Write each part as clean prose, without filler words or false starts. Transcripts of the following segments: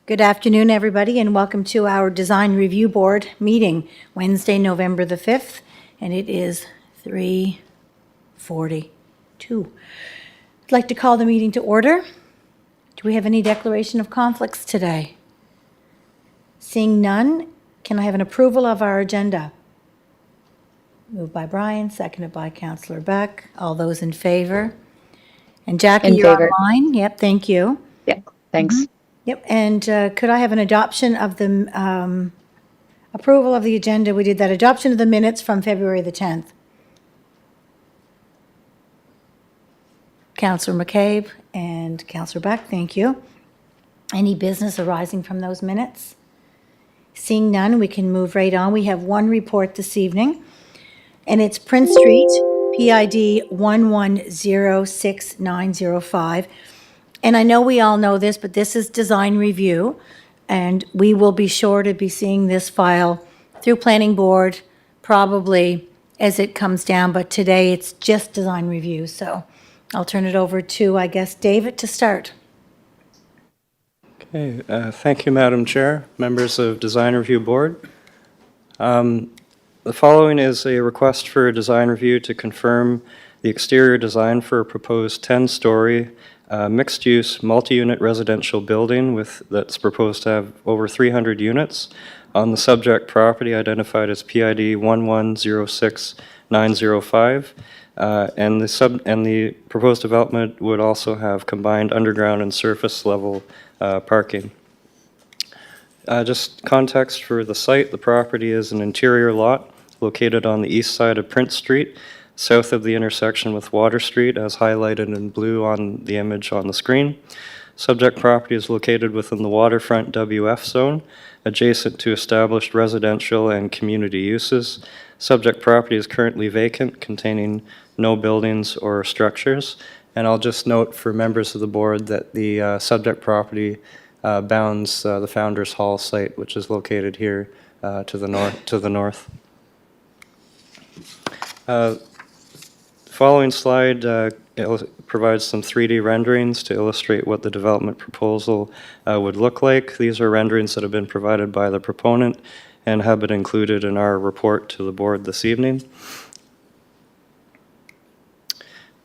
Good afternoon, everybody, and welcome to our Design Review Board meeting, Wednesday, November the 5th, and it is 3:42. I'd like to call the meeting to order. Do we have any declaration of conflicts today? Seeing none, can I have an approval of our agenda? Moved by Brian, seconded by Councillor Beck. All those in favor? And Jackie, In you're favor. online? Yep, thank you. Yeah, thanks. Yep, and could I have an adoption of the, approval of the agenda? We did that, adoption of the minutes from February the 10th. Councillor McCabe and Councillor Beck, thank you. Any business arising from those minutes? Seeing none, we can move right on. We have one report this evening, and it's Prince Street, PID 1106-905. And I know we all know this, but this is design review, and we will be sure to be seeing this file through planning board probably as it comes down, but today it's just design review. So I'll turn it over to, I guess, David to start. Okay, thank you, Madam Chair, members of Design Review Board. The following is a request for a design review to confirm the exterior design for a proposed 10-story mixed-use, multi-unit residential building that's proposed to have over 300 units on the subject property identified as PID 1106-905. And the proposed development would also have combined underground and surface level parking. Just context for the site, the property is an interior lot located on the east side of Prince Street, south of the intersection with Water Street, as highlighted in blue on the image on the screen. Subject property is located within the waterfront WF zone, adjacent to established residential and community uses. Subject property is currently vacant, containing no buildings or structures. And I'll just note for members of the board that the subject property bounds the Founders Hall site, which is located here to the north. Following slide provides some 3D renderings to illustrate what the development proposal would look like. These are renderings that have been provided by the proponent and have been included in our report to the board this evening.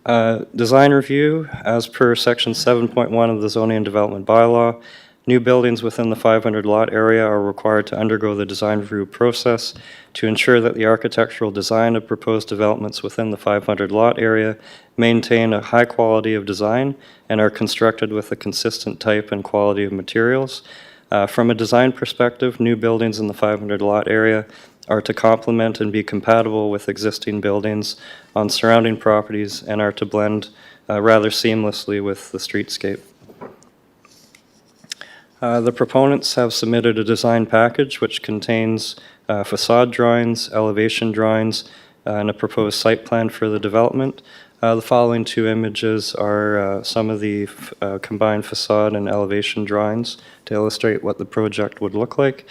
Design review, as per section 7.1 of the Zoning and Development Bylaw, new buildings within the 500 lot area are required to undergo the design review process to ensure that the architectural design of proposed developments within the 500 lot area maintain a high quality of design and are constructed with a consistent type and quality of materials. From a design perspective, new buildings in the 500 lot area are to complement and be compatible with existing buildings on surrounding properties and are to blend rather seamlessly with the streetscape. The proponents have submitted a design package which contains facade drawings, elevation drawings, and a proposed site plan for the development. The following two images are some of the combined facade and elevation drawings to illustrate what the project would look like.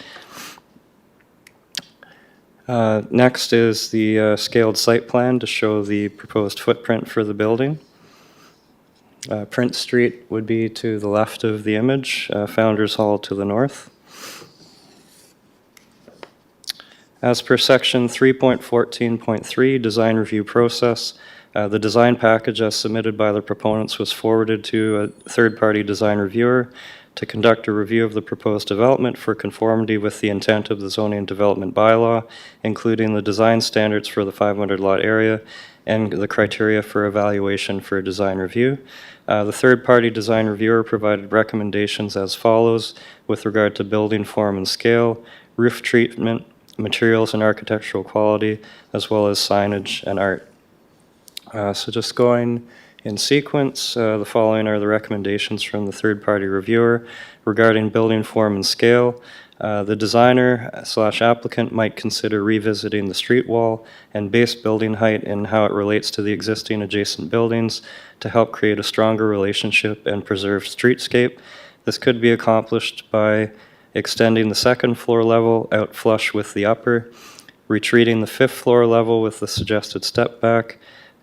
Next is the scaled site plan to show the proposed footprint for the building. Prince Street would be to the left of the image, Founders Hall to the north. As per section 3.14.3, design review process, the design package as submitted by the proponents was forwarded to a third-party design reviewer to conduct a review of the proposed development for conformity with the intent of the Zoning and Development Bylaw, including the design standards for the 500 lot area and the criteria for evaluation for design review. The third-party design reviewer provided recommendations as follows with regard to building form and scale, roof treatment, materials and architectural quality, as well as signage and art. So just going in sequence, the following are the recommendations from the third-party reviewer regarding building form and scale. The designer/applicant might consider revisiting the street wall and base building height and how it relates to the existing adjacent buildings to help create a stronger relationship and preserve streetscape. This could be accomplished by extending the second floor level out flush with the upper, retreating the fifth floor level with the suggested step back,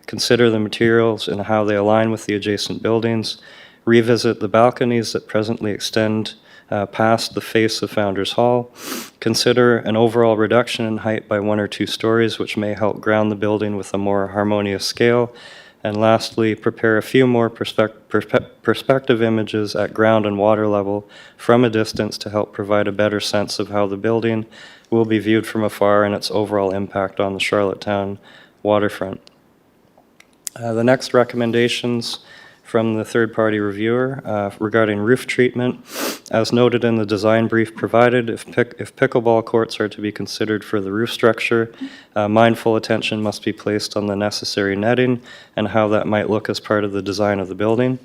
consider the materials and how they align with the adjacent buildings, revisit the balconies that presently extend past the face of Founders Hall. Consider an overall reduction in height by 1 or 2 stories, which may help ground the building with a more harmonious scale. And lastly, prepare a few more perspective images at ground and water level from a distance to help provide a better sense of how the building will be viewed from afar and its overall impact on the Charlottetown waterfront. The next recommendations from the third-party reviewer regarding roof treatment. As noted in the design brief provided, if pickleball courts are to be considered for the roof structure, mindful attention must be placed on the necessary netting and how that might look as part of the design of the building.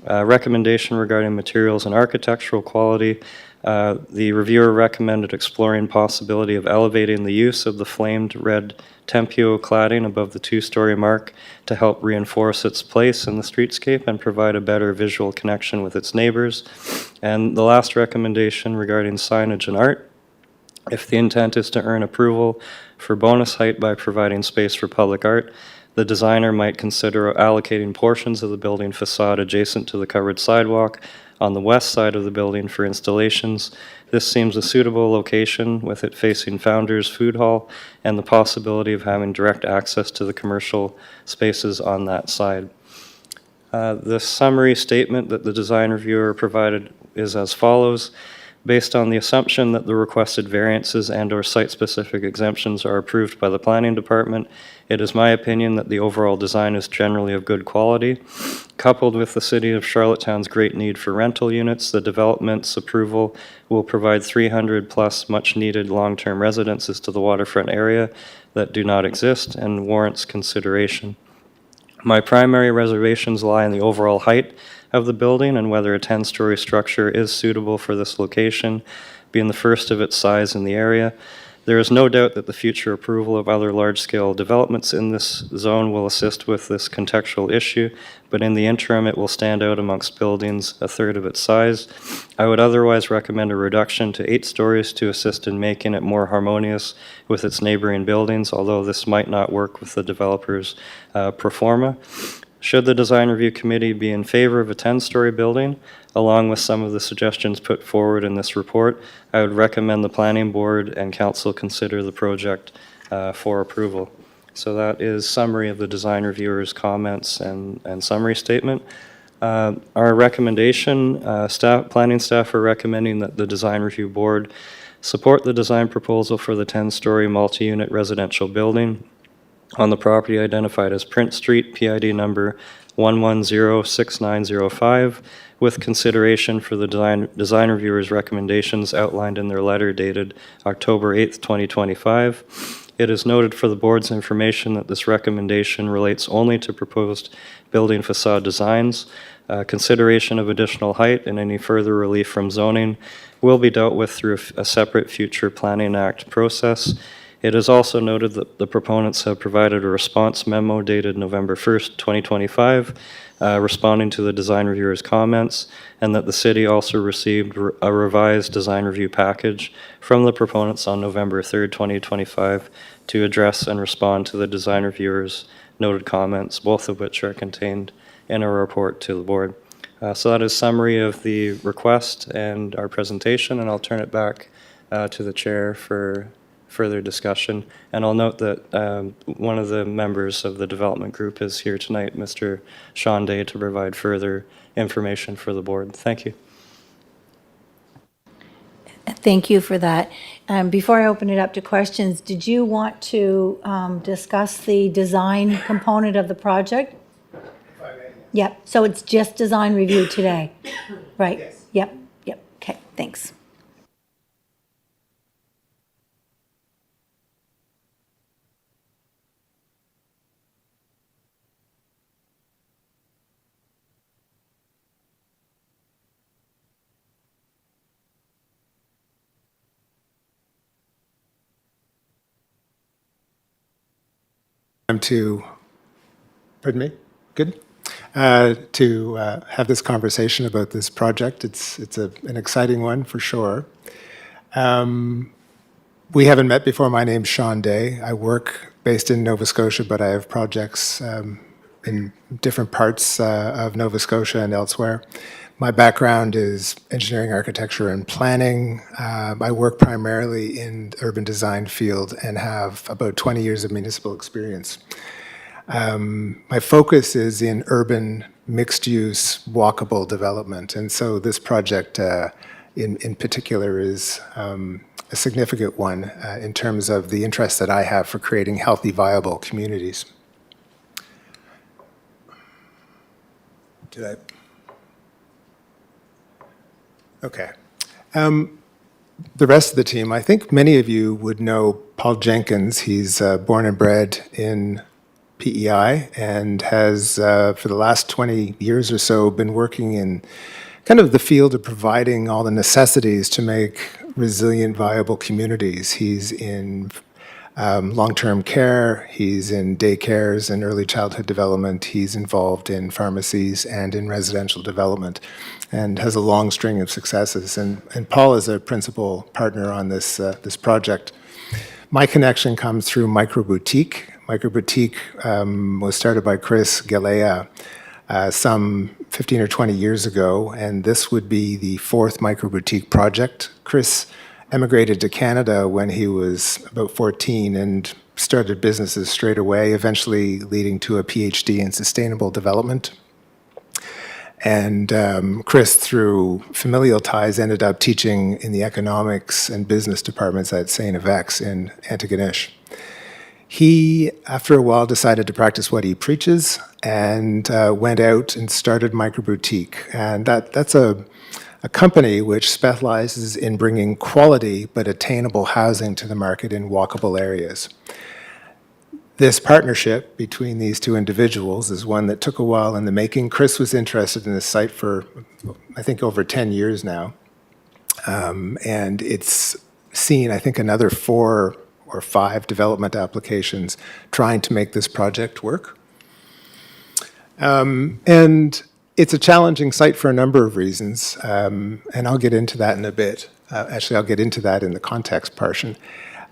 Recommendation regarding materials and architectural quality. The reviewer recommended exploring possibility of elevating the use of the flamed red Tempio cladding above the 2-story mark to help reinforce its place in the streetscape and provide a better visual connection with its neighbors. And the last recommendation regarding signage and art. If the intent is to earn approval for bonus height by providing space for public art, the designer might consider allocating portions of the building facade adjacent to the covered sidewalk on the west side of the building for installations. This seems a suitable location with it facing Founders Food Hall and the possibility of having direct access to the commercial spaces on that side. The summary statement that the design reviewer provided is as follows. Based on the assumption that the requested variances and/or site-specific exemptions are approved by the planning department, it is my opinion that the overall design is generally of good quality. Coupled with the City of Charlottetown's great need for rental units, the development's approval will provide 300+ much-needed long-term residences to the waterfront area that do not exist and warrants consideration. My primary reservations lie in the overall height of the building and whether a 10-story structure is suitable for this location, being the first of its size in the area. There is no doubt that the future approval of other large-scale developments in this zone will assist with this contextual issue, but in the interim it will stand out amongst buildings a third of its size. I would otherwise recommend a reduction to 8 stories to assist in making it more harmonious with its neighboring buildings, although this might not work with the developer's pro forma. Should the design review committee be in favor of a 10-story building, along with some of the suggestions put forward in this report, I would recommend the planning board and council consider the project for approval. So that is summary of the design reviewer's comments and summary statement. Our recommendation, planning staff are recommending that the design review board support the design proposal for the 10-story multi-unit residential building on the property identified as Prince Street, PID number 1106905, with consideration for the design reviewer's recommendations outlined in their letter dated October 8th, 2025. It is noted for the board's information that this recommendation relates only to proposed building facade designs. Consideration of additional height and any further relief from zoning will be dealt with through a separate future Planning Act process. It is also noted that the proponents have provided a response memo dated November 1st, 2025, responding to the design reviewer's comments, and that the city also received a revised design review package from the proponents on November 3rd, 2025, to address and respond to the design reviewer's noted comments, both of which are contained in a report to the board. So that is summary of the request and our presentation, and I'll turn it back to the chair for further discussion. And I'll note that one of the members of the development group is here tonight, Mr. Sean Day, to provide further information for the board. Thank you. Thank you for that. Before I open it up to questions, did you want to discuss the design component of the project? Yep, so it's just design review today, right? Yes. Yep, okay, thanks. Pardon me? Good? To have this conversation about this project. It's an exciting one for sure. We haven't met before. My name's Sean Day. I work based in Nova Scotia, but I have projects in different parts of Nova Scotia and elsewhere. My background is engineering, architecture, and planning. I work primarily in the urban design field and have about 20 years of municipal experience. My focus is in urban mixed-use walkable development, and so this project in particular is a significant one in terms of the interest that I have for creating healthy, viable communities. Did I? Okay. The rest of the team, I think many of you would know Paul Jenkins. He's born and bred in PEI and has, for the last 20 years or so, been working in kind of the field of providing all the necessities to make resilient, viable communities. He's in long-term care, he's in daycares and early childhood development, he's involved in pharmacies and in residential development, and has a long string of successes. And Paul is a principal partner on this project. My connection comes through Microboutique. Microboutique was started by Chris Galea some 15 or 20 years ago, and this would be the fourth Microboutique project. Chris emigrated to Canada when he was about 14 and started businesses straight away, eventually leading to a PhD in sustainable development. And Chris, through familial ties, ended up teaching in the economics and business departments at St. FX in Antigonish. He, after a while, decided to practice what he preaches and went out and started Microboutique. And that's a company which specializes in bringing quality but attainable housing to the market in walkable areas. This partnership between these two individuals is one that took a while in the making. Chris was interested in this site for, I think, over 10 years now. And it's seen, I think, another 4 or 5 development applications trying to make this project work. And it's a challenging site for a number of reasons, and I'll get into that in a bit. Actually, I'll get into that in the context portion.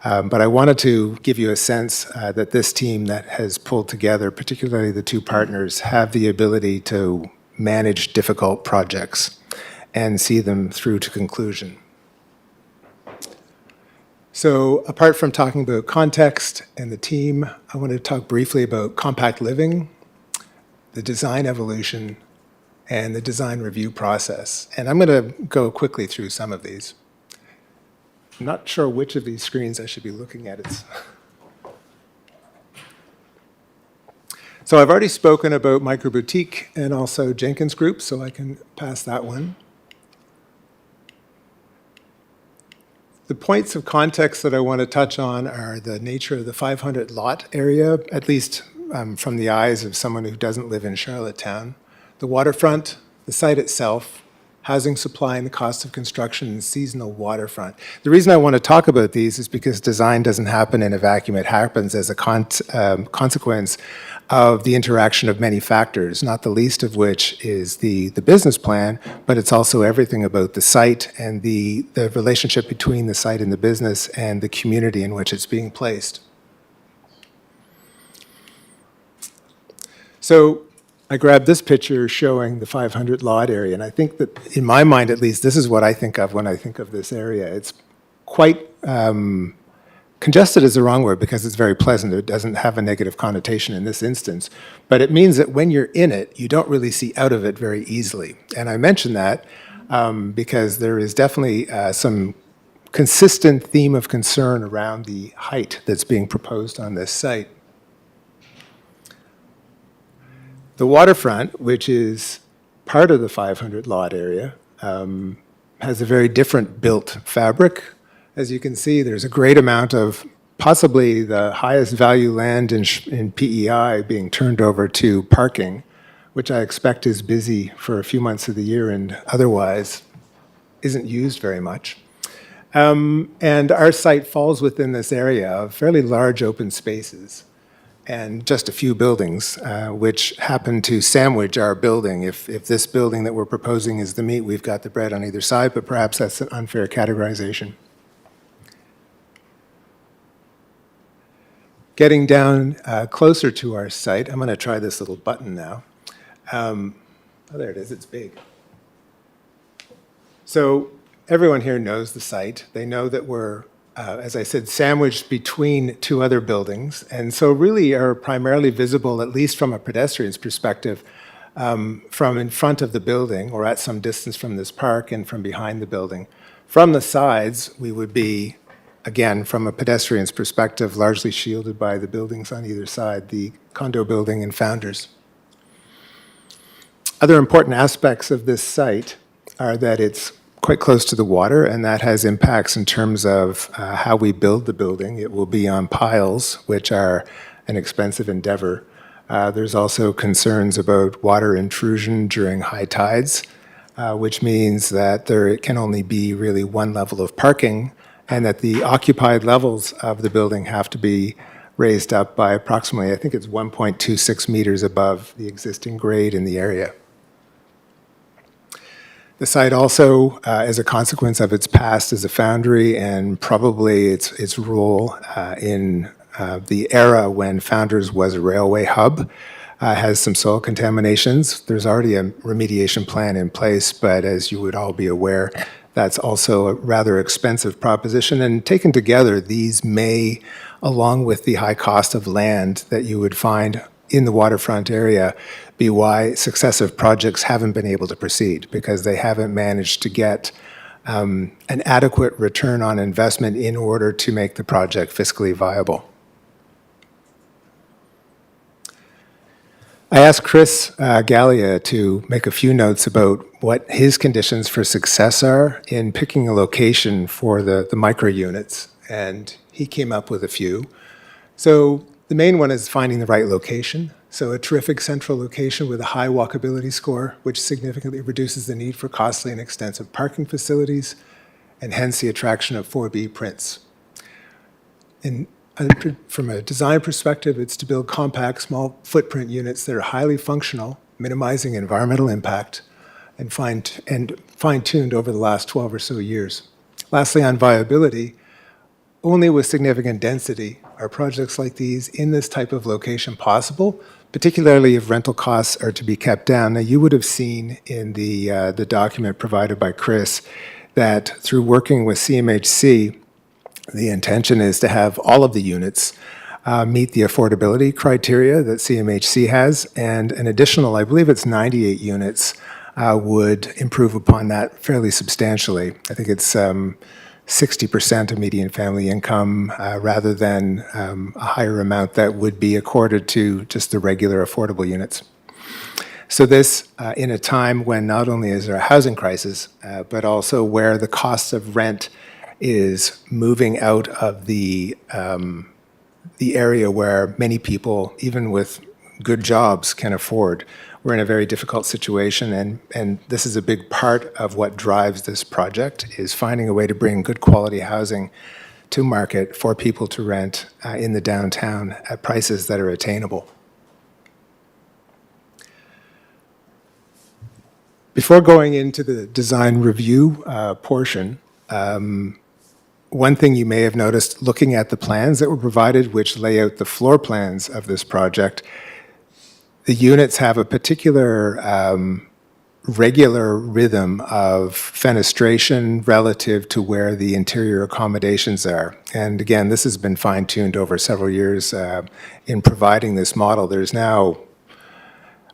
But I wanted to give you a sense that this team that has pulled together, particularly the two partners, have the ability to manage difficult projects and see them through to conclusion. So apart from talking about context and the team, I want to talk briefly about compact living, the design evolution, and the design review process. And I'm going to go quickly through some of these. I'm not sure which of these screens I should be looking at. So I've already spoken about Microboutique and also Jenkins Group, so I can pass that one. The points of context that I want to touch on are the nature of the 500 lot area, at least from the eyes of someone who doesn't live in Charlottetown. The waterfront, the site itself, housing supply and the cost of construction, and seasonal waterfront. The reason I want to talk about these is because design doesn't happen in a vacuum. It happens as a consequence of the interaction of many factors, not the least of which is the business plan, but it's also everything about the site and the relationship between the site and the business and the community in which it's being placed. So I grabbed this picture showing the 500 lot area, and I think that, in my mind at least, this is what I think of when I think of this area. It's quite, congested is the wrong word because it's very pleasant. It doesn't have a negative connotation in this instance, but it means that when you're in it, you don't really see out of it very easily. And I mention that because there is definitely some consistent theme of concern around the height that's being proposed on this site. The waterfront, which is part of the 500 lot area, has a very different built fabric. As you can see, there's a great amount of possibly the highest value land in PEI being turned over to parking, which I expect is busy for a few months of the year and otherwise isn't used very much. And our site falls within this area of fairly large open spaces and just a few buildings, which happen to sandwich our building. If this building that we're proposing is the meat, we've got the bread on either side, but perhaps that's an unfair categorization. Getting down closer to our site, I'm going to try this little button now. Oh, there it is, it's big. So everyone here knows the site. They know that we're, as I said, sandwiched between two other buildings, and so really are primarily visible, at least from a pedestrian's perspective, from in front of the building or at some distance from this park and from behind the building. From the sides, we would be, again, from a pedestrian's perspective, largely shielded by the buildings on either side, the condo building and Founders. Other important aspects of this site are that it's quite close to the water, and that has impacts in terms of how we build the building. It will be on piles, which are an expensive endeavor. There's also concerns about water intrusion during high tides, which means that there can only be really one level of parking, and that the occupied levels of the building have to be raised up by approximately, I think it's 1.26 meters above the existing grade in the area. The site also, as a consequence of its past as a foundry and probably its role in the era when Founders was a railway hub, has some soil contaminations. There's already a remediation plan in place, but as you would all be aware, that's also a rather expensive proposition. And taken together, these may, along with the high cost of land that you would find in the waterfront area, be why successive projects haven't been able to proceed, because they haven't managed to get an adequate return on investment in order to make the project fiscally viable. I asked Chris Gallia to make a few notes about what his conditions for success are in picking a location for the micro units, and he came up with a few. So the main one is finding the right location. So a terrific central location with a high walkability score, which significantly reduces the need for costly and extensive parking facilities, and hence the attraction of 4B prints. From a design perspective, it's to build compact, small footprint units that are highly functional, minimizing environmental impact, and fine-tuned over the last 12 or so years. Lastly, on viability, only with significant density are projects like these in this type of location possible, particularly if rental costs are to be kept down. Now, you would have seen in the document provided by Chris that through working with CMHC, the intention is to have all of the units meet the affordability criteria that CMHC has, and an additional, I believe it's 98 units, would improve upon that fairly substantially. I think it's 60% of median family income rather than a higher amount that would be accorded to just the regular affordable units. So this, in a time when not only is there a housing crisis, but also where the cost of rent is moving out of the area where many people, even with good jobs, can afford. We're in a very difficult situation, and this is a big part of what drives this project, is finding a way to bring good quality housing to market for people to rent in the downtown at prices that are attainable. Before going into the design review portion, one thing you may have noticed looking at the plans that were provided, which lay out the floor plans of this project, the units have a particular regular rhythm of fenestration relative to where the interior accommodations are. And again, this has been fine-tuned over several years in providing this model. There's now,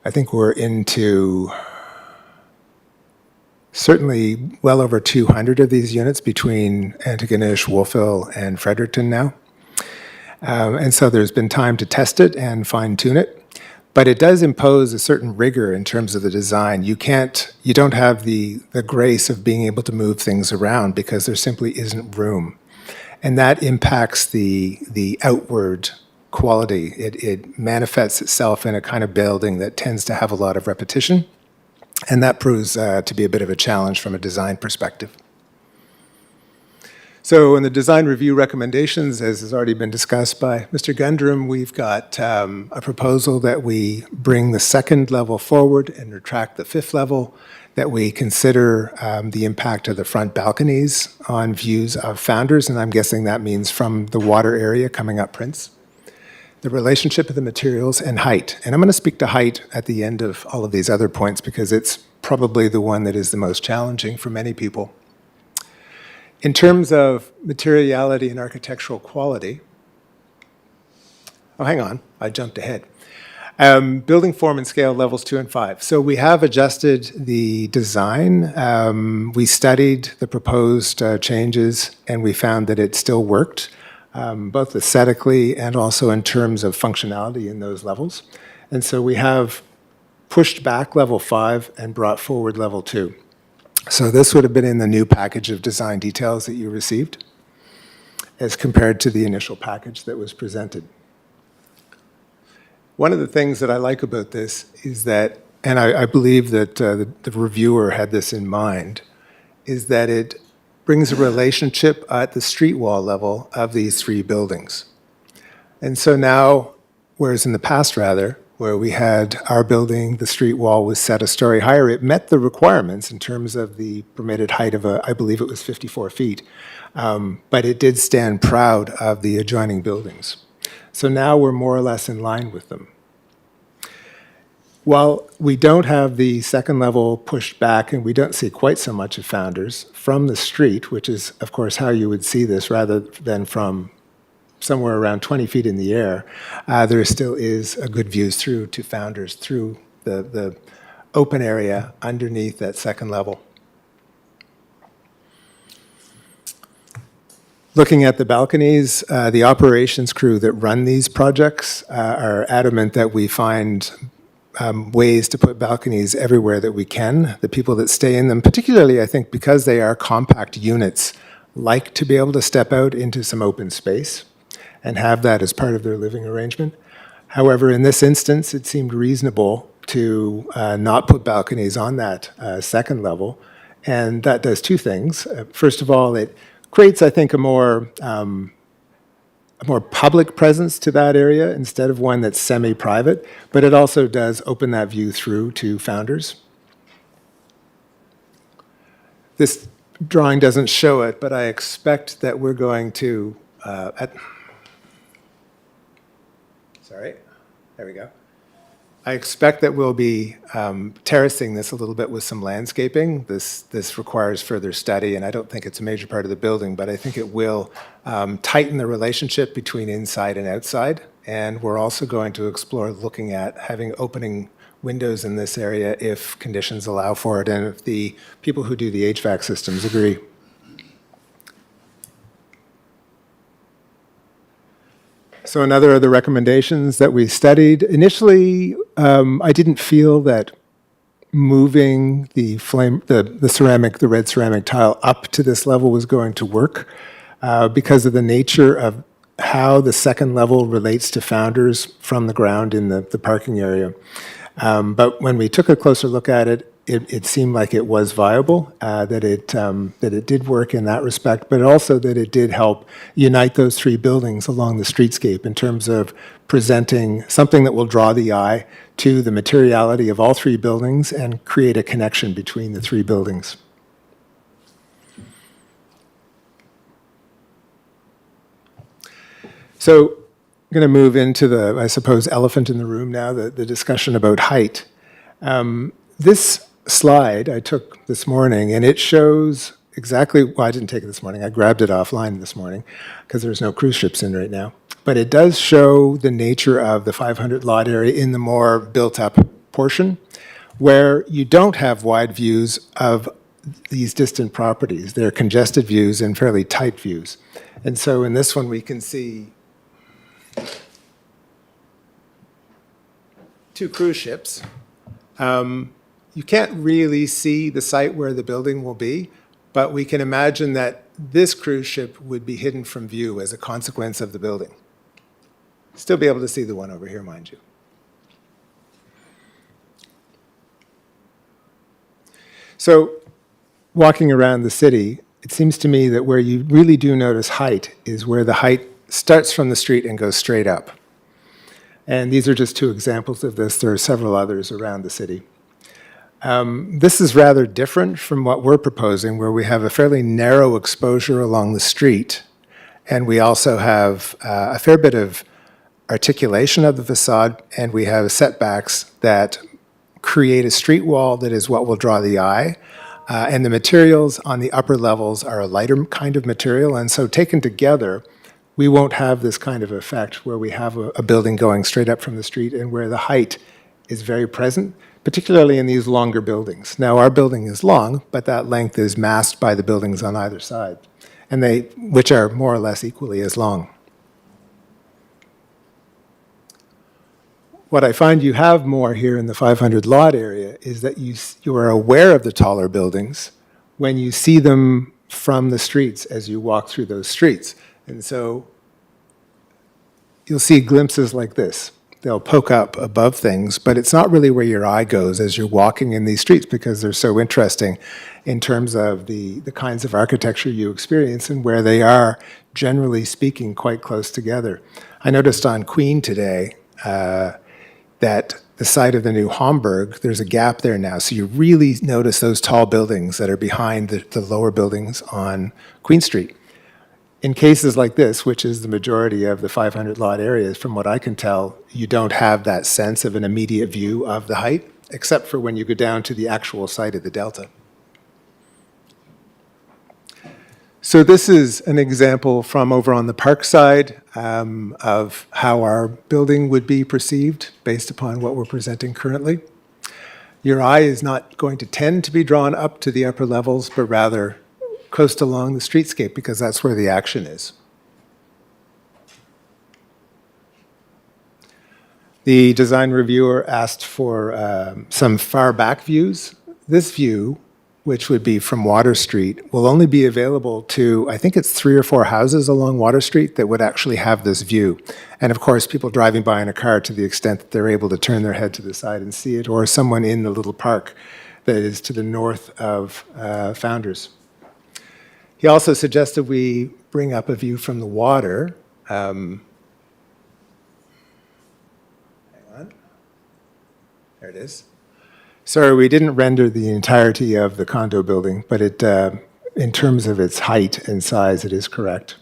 I think we're into certainly well over 200 of these units between Antigonish, Wolfville, and Fredericton now. And so there's been time to test it and fine-tune it. But it does impose a certain rigor in terms of the design. You don't have the grace of being able to move things around because there simply isn't room. And that impacts the outward quality. It manifests itself in a kind of building that tends to have a lot of repetition. And that proves to be a bit of a challenge from a design perspective. So in the design review recommendations, as has already been discussed by Mr. Gundrum, we've got a proposal that we bring the second level forward and retract the fifth level, that we consider the impact of the front balconies on views of Founders, and I'm guessing that means from the water area coming up Prince. The relationship of the materials and height. And I'm going to speak to height at the end of all of these other points because it's probably the one that is the most challenging for many people. In terms of materiality and architectural quality, oh, hang on, I jumped ahead. Building form and scale levels 2 and 5. So we have adjusted the design. We studied the proposed changes, and we found that it still worked, both aesthetically and also in terms of functionality in those levels. And so we have pushed back level 5 and brought forward level 2. So this would have been in the new package of design details that you received, as compared to the initial package that was presented. One of the things that I like about this is that, and I believe that the reviewer had this in mind, is that it brings a relationship at the street wall level of these three buildings. And so now, whereas in the past rather, where we had our building, the street wall was set a story higher, it met the requirements in terms of the permitted height of, I believe it was 54 feet, but it did stand proud of the adjoining buildings. So now we're more or less in line with them. While we don't have the second level pushed back and we don't see quite so much of Founders from the street, which is of course how you would see this rather than from somewhere around 20 feet in the air, there still is a good views through to Founders through the open area underneath that second level. Looking at the balconies, the operations crew that run these projects are adamant that we find ways to put balconies everywhere that we can. The people that stay in them, particularly I think because they are compact units, like to be able to step out into some open space and have that as part of their living arrangement. However, in this instance, it seemed reasonable to not put balconies on that second level, and that does two things. First of all, it creates, I think, a more public presence to that area instead of one that's semi-private, but it also does open that view through to Founders. This drawing doesn't show it, but I expect that we're going to, sorry, there we go. I expect that we'll be terracing this a little bit with some landscaping. This requires further study, and I don't think it's a major part of the building, but I think it will tighten the relationship between inside and outside. And we're also going to explore looking at having opening windows in this area if conditions allow for it, and if the people who do the HVAC systems agree. So another of the recommendations that we studied, initially I didn't feel that moving the red ceramic tile up to this level was going to work because of the nature of how the second level relates to Founders from the ground in the parking area. But when we took a closer look at it, it seemed like it was viable, that it did work in that respect, but also that it did help unite those three buildings along the streetscape in terms of presenting something that will draw the eye to the materiality of all three buildings and create a connection between the three buildings. So I'm going to move into the, I suppose, elephant in the room now, the discussion about height. This slide I took this morning, and it shows exactly, well, I didn't take it this morning, I grabbed it offline this morning because there's no cruise ships in right now. But it does show the nature of the 500 lot area in the more built-up portion, where you don't have wide views of these distant properties. They're congested views and fairly tight views. And so in this one we can see two cruise ships. You can't really see the site where the building will be, but we can imagine that this cruise ship would be hidden from view as a consequence of the building. Still be able to see the one over here, mind you. So, walking around the city, it seems to me that where you really do notice height is where the height starts from the street and goes straight up. And these are just two examples of this. There are several others around the city. This is rather different from what we're proposing, where we have a fairly narrow exposure along the street, and we also have a fair bit of articulation of the facade, and we have setbacks that create a street wall that is what will draw the eye. And the materials on the upper levels are a lighter kind of material. And so taken together, we won't have this kind of effect where we have a building going straight up from the street and where the height is very present, particularly in these longer buildings. Now, our building is long, but that length is masked by the buildings on either side, and which are more or less equally as long. What I find you have more here in the 500 lot area is that you are aware of the taller buildings when you see them from the streets as you walk through those streets. And so you'll see glimpses like this. They'll poke up above things, but it's not really where your eye goes as you're walking in these streets because they're so interesting in terms of the kinds of architecture you experience and where they are, generally speaking, quite close together. I noticed on Queen today that the site of the new Homburg, there's a gap there now. So you really notice those tall buildings that are behind the lower buildings on Queen Street. In cases like this, which is the majority of the 500 lot areas, from what I can tell, you don't have that sense of an immediate view of the height, except for when you go down to the actual site of the Delta. So this is an example from over on the park side of how our building would be perceived based upon what we're presenting currently. Your eye is not going to tend to be drawn up to the upper levels, but rather coast along the streetscape because that's where the action is. The design reviewer asked for some far back views. This view, which would be from Water Street, will only be available to, I think it's 3 or 4 houses along Water Street that would actually have this view. And of course, people driving by in a car to the extent that they're able to turn their head to the side and see it, or someone in the little park that is to the north of Founders. He also suggested we bring up a view from the water. Hang on. There it is. Sorry, we didn't render the entirety of the condo building, but in terms of its height and size, it is correct.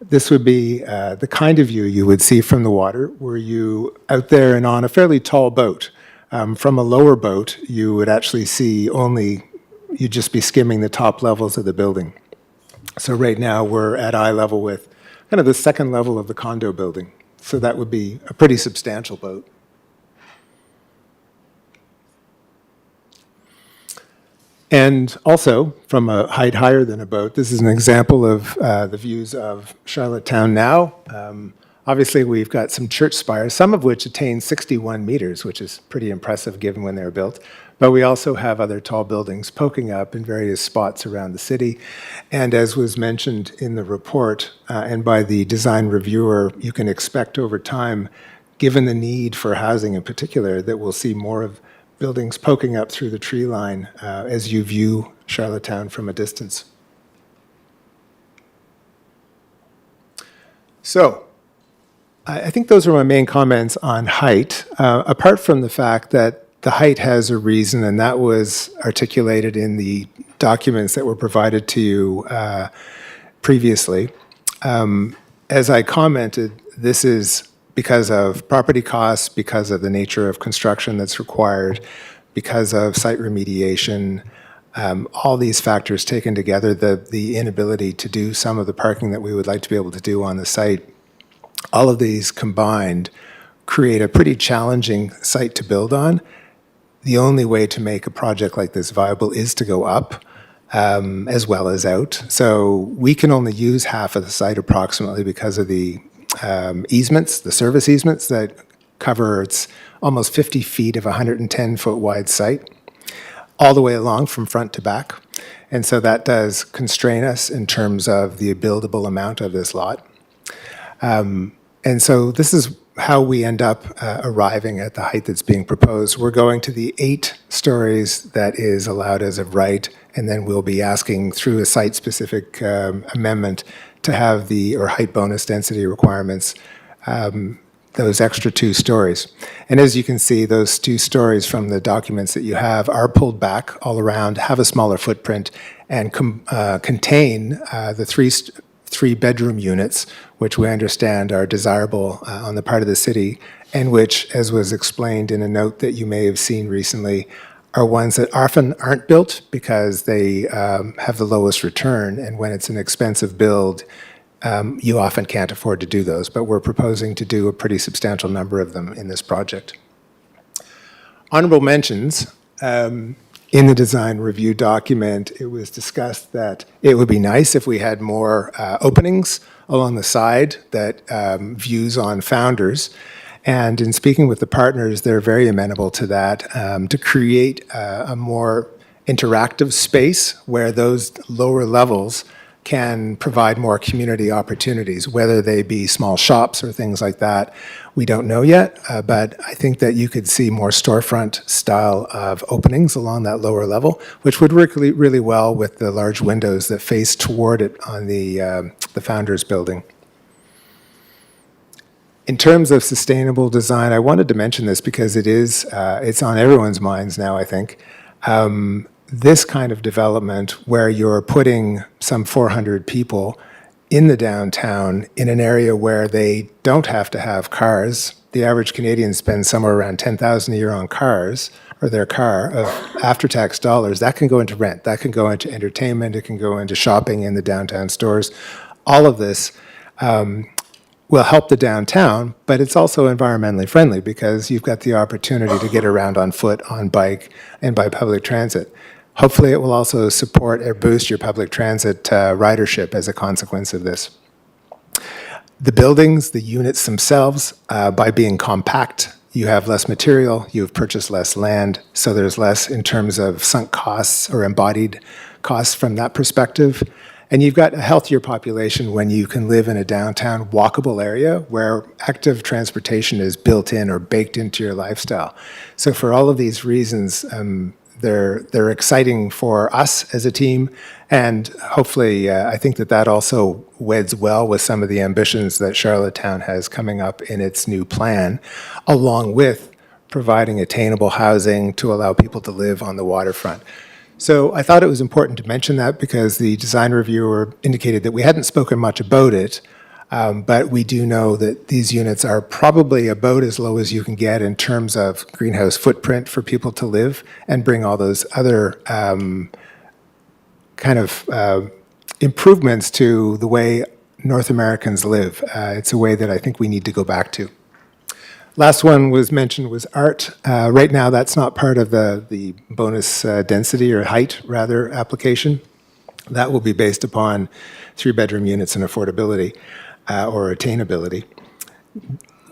This would be the kind of view you would see from the water, were you out there and on a fairly tall boat. From a lower boat, you would actually see you'd just be skimming the top levels of the building. So right now, we're at eye level with kind of the second level of the condo building. So that would be a pretty substantial boat. And also, from a height higher than a boat, this is an example of the views of Charlottetown now. Obviously, we've got some church spires, some of which attain 61 meters, which is pretty impressive given when they were built. But we also have other tall buildings poking up in various spots around the city. And as was mentioned in the report and by the design reviewer, you can expect over time, given the need for housing in particular, that we'll see more of buildings poking up through the tree line as you view Charlottetown from a distance. So, I think those are my main comments on height, apart from the fact that the height has a reason, and that was articulated in the documents that were provided to you previously. As I commented, this is because of property costs, because of the nature of construction that's required, because of site remediation, all these factors taken together, the inability to do some of the parking that we would like to be able to do on the site, all of these combined create a pretty challenging site to build on. The only way to make a project like this viable is to go up as well as out. So we can only use half of the site approximately because of the easements, the service easements that cover it's almost 50 feet of a 110-foot wide site, all the way along from front to back. And so that does constrain us in terms of the buildable amount of this lot. And so this is how we end up arriving at the height that's being proposed. We're going to the 8 stories that is allowed as of right, and then we'll be asking through a site-specific amendment to have or height bonus density requirements, those extra 2 stories. And as you can see, those 2 stories from the documents that you have are pulled back all around, have a smaller footprint, and contain the 3-bedroom units, which we understand are desirable on the part of the city, and which, as was explained in a note that you may have seen recently, are ones that often aren't built because they have the lowest return, and when it's an expensive build, you often can't afford to do those. But we're proposing to do a pretty substantial number of them in this project. Honorable mentions. In the design review document, it was discussed that it would be nice if we had more openings along the side that views on Founders. And in speaking with the partners, they're very amenable to that, to create a more interactive space where those lower levels can provide more community opportunities, whether they be small shops or things like that. We don't know yet, but I think that you could see more storefront style of openings along that lower level, which would work really well with the large windows that face toward it on the Founders building. In terms of sustainable design, I wanted to mention this because it's on everyone's minds now, I think. This kind of development where you're putting some 400 people in the downtown in an area where they don't have to have cars. The average Canadian spends somewhere around $10,000 a year on cars, or their car, of after-tax dollars. That can go into rent, that can go into entertainment, it can go into shopping in the downtown stores. All of this will help the downtown, but it's also environmentally friendly because you've got the opportunity to get around on foot, on bike, and by public transit. Hopefully, it will also support or boost your public transit ridership as a consequence of this. The buildings, the units themselves, by being compact, you have less material, you've purchased less land, so there's less in terms of sunk costs or embodied costs from that perspective. And you've got a healthier population when you can live in a downtown walkable area where active transportation is built in or baked into your lifestyle. So for all of these reasons, they're exciting for us as a team, and hopefully I think that also weds well with some of the ambitions that Charlottetown has coming up in its new plan, along with providing attainable housing to allow people to live on the waterfront. So I thought it was important to mention that because the design reviewer indicated that we hadn't spoken much about it, but we do know that these units are probably about as low as you can get in terms of greenhouse footprint for people to live and bring all those other improvements to the way North Americans live. It's a way that I think we need to go back to. Last one was mentioned was art. Right now, that's not part of the bonus density or height, rather, application. That will be based upon 3-bedroom units and affordability or attainability.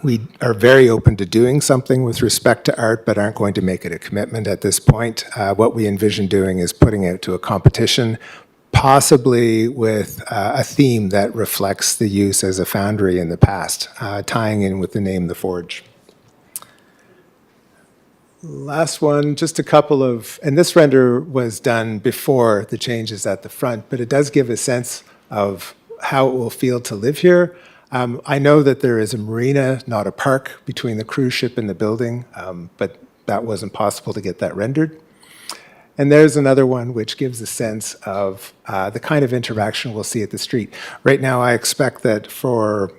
We are very open to doing something with respect to art, but aren't going to make it a commitment at this point. What we envision doing is putting it to a competition, possibly with a theme that reflects the use as a foundry in the past, tying in with the name The Forge. Last one, just a couple of, and this render was done before the changes at the front, but it does give a sense of how it will feel to live here. I know that there is a marina, not a park, between the cruise ship and the building, but that wasn't possible to get that rendered. And there's another one which gives a sense of the kind of interaction we'll see at the street. Right now, I expect that for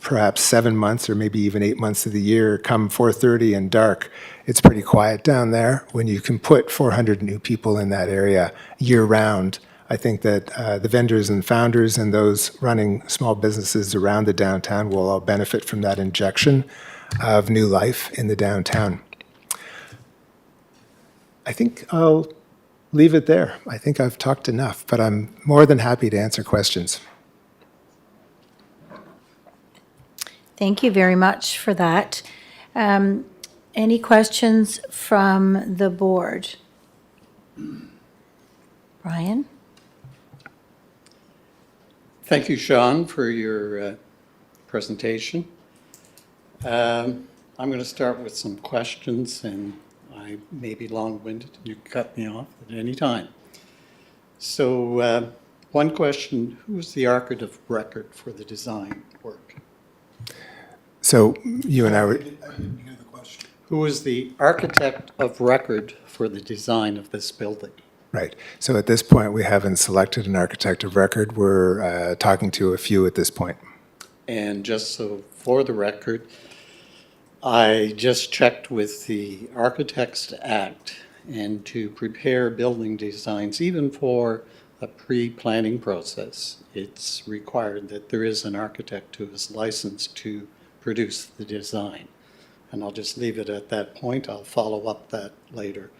perhaps 7 months or maybe even 8 months of the year, come 4:30 and dark, it's pretty quiet down there. When you can put 400 new people in that area year-round, I think that the vendors and founders and those running small businesses around the downtown will all benefit from that injection of new life in the downtown. I think I'll leave it there. I think I've talked enough, but I'm more than happy to answer questions. Thank you very much for that. Any questions from the board? Brian? Thank you, Sean, for your presentation. I'm going to start with some questions, and I may be long-winded. You can cut me off at any time. So one question, who was the architect of record for the design work? So you and I were... Who was the architect of record for the design of this building? Right. So at this point, we haven't selected an architect of record. We're talking to a few at this point. And just so for the record, I just checked with the Architects Act, and to prepare building designs, even for a pre-planning process, it's required that there is an architect who is licensed to produce the design. And I'll just leave it at that point. I'll follow up that later.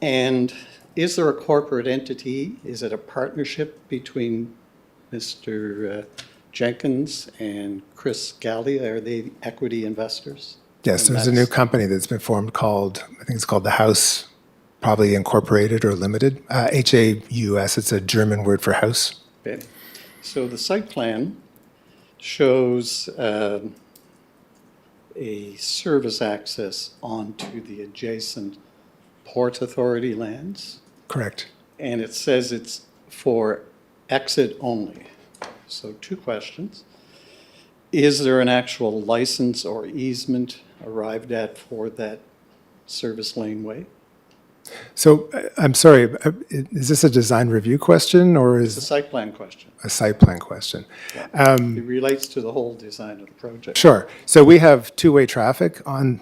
And is there a corporate entity? Is it a partnership between Mr. Jenkins and Chris Gallia? Are they equity investors? Yes, And there's a new that's- company that's been formed called, I think it's called The House, probably Incorporated or Limited. HAUS, it's a German word for house. Okay. So the site plan shows a service access onto the adjacent Port Authority lands, Correct. and it says it's for exit only. So two questions. Is there an actual license or easement arrived at for that service laneway? So I'm sorry, is this a design review question or It's a is site plan question. a site plan question? It relates to the whole design of the project. Sure. So we have two-way traffic in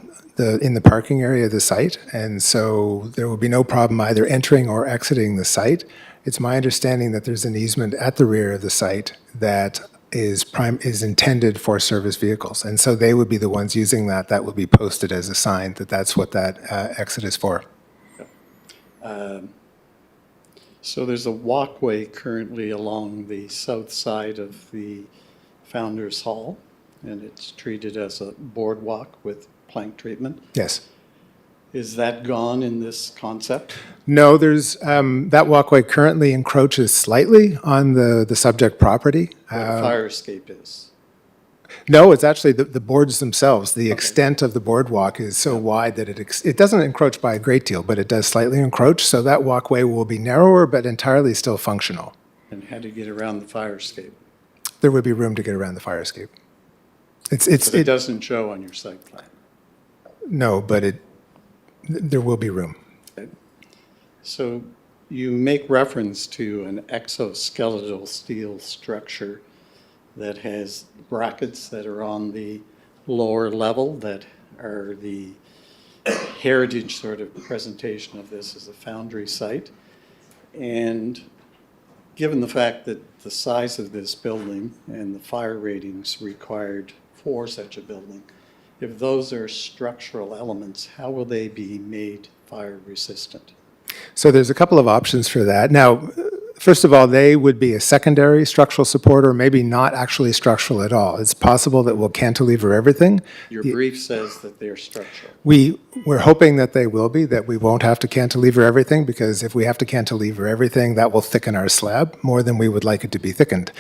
the parking area of the site, and so there will be no problem either entering or exiting the site. It's my understanding that there's an easement at the rear of the site that is intended for service vehicles, and so they would be the ones using that. That will be posted as a sign that that's what that exit is for. So there's a walkway currently along the south side of the Founders Hall, and it's treated as a boardwalk with plank treatment. Yes. Is that gone in this concept? No, there's that walkway currently encroaches slightly on the subject property. Where the fire escape is? No, it's actually the boards themselves. The extent of the boardwalk is so wide that it doesn't encroach by a great deal, but it does slightly encroach. So that walkway will be narrower, but entirely still functional. And how do you get around the fire escape? There would be room to get around the fire escape. But it doesn't show on your site plan. No, but there will be room. So you make reference to an exoskeletal steel structure that has brackets that are on the lower level that are the heritage sort of presentation of this as a foundry site. And given the fact that the size of this building and the fire ratings required for such a building, if those are structural elements, how will they be made fire resistant? So there's a couple of options for that. Now, first of all, they would be a secondary structural support or maybe not actually structural at all. It's possible that we'll cantilever everything. Your brief says that they're structural. We're hoping that they will be, that we won't have to cantilever everything, because if we have to cantilever everything, that will thicken our slab more than we would like it to be thickened.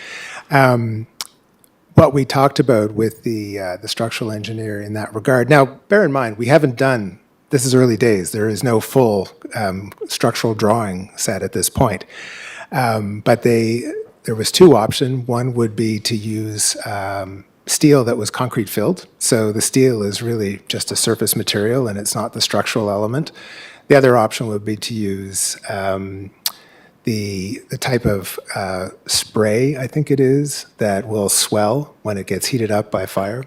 What we talked about with the structural engineer in that regard. Now, bear in mind, we haven't done, this is early days. There is no full structural drawing set at this point. But there was two options. One would be to use steel that was concrete filled. So the steel is really just a surface material and it's not the structural element. The other option would be to use the type of spray, I think it is, that will swell when it gets heated up by fire.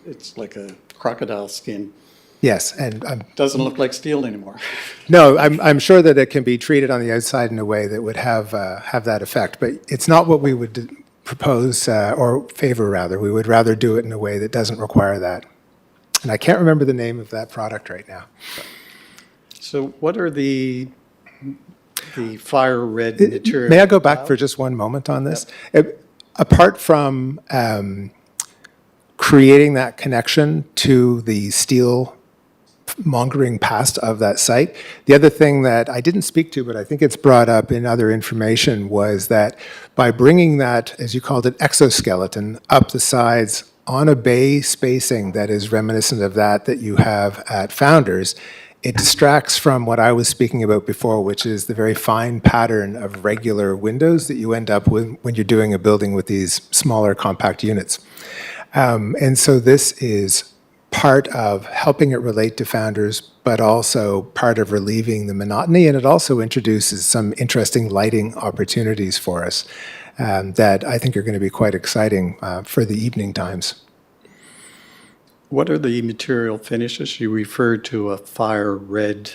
It's like a crocodile skin. Yes, and Doesn't look like steel anymore. no, I'm sure that it can be treated on the outside in a way that would have that effect, but it's not what we would propose or favor, rather. We would rather do it in a way that doesn't require that. And I can't remember the name of that product right now. So what are the fire red material? May I go back for just one moment on this? Apart from creating that connection to the steel mongering past of that site, the other thing that I didn't speak to, but I think it's brought up in other information, was that by bringing that, as you called it, exoskeleton up the sides on a bay spacing that is reminiscent of that you have at Founders, it distracts from what I was speaking about before, which is the very fine pattern of regular windows that you end up with when you're doing a building with these smaller compact units. And so this is part of helping it relate to founders, but also part of relieving the monotony. And it also introduces some interesting lighting opportunities for us that I think are going to be quite exciting for the evening times. What are the material finishes? You referred to a fire red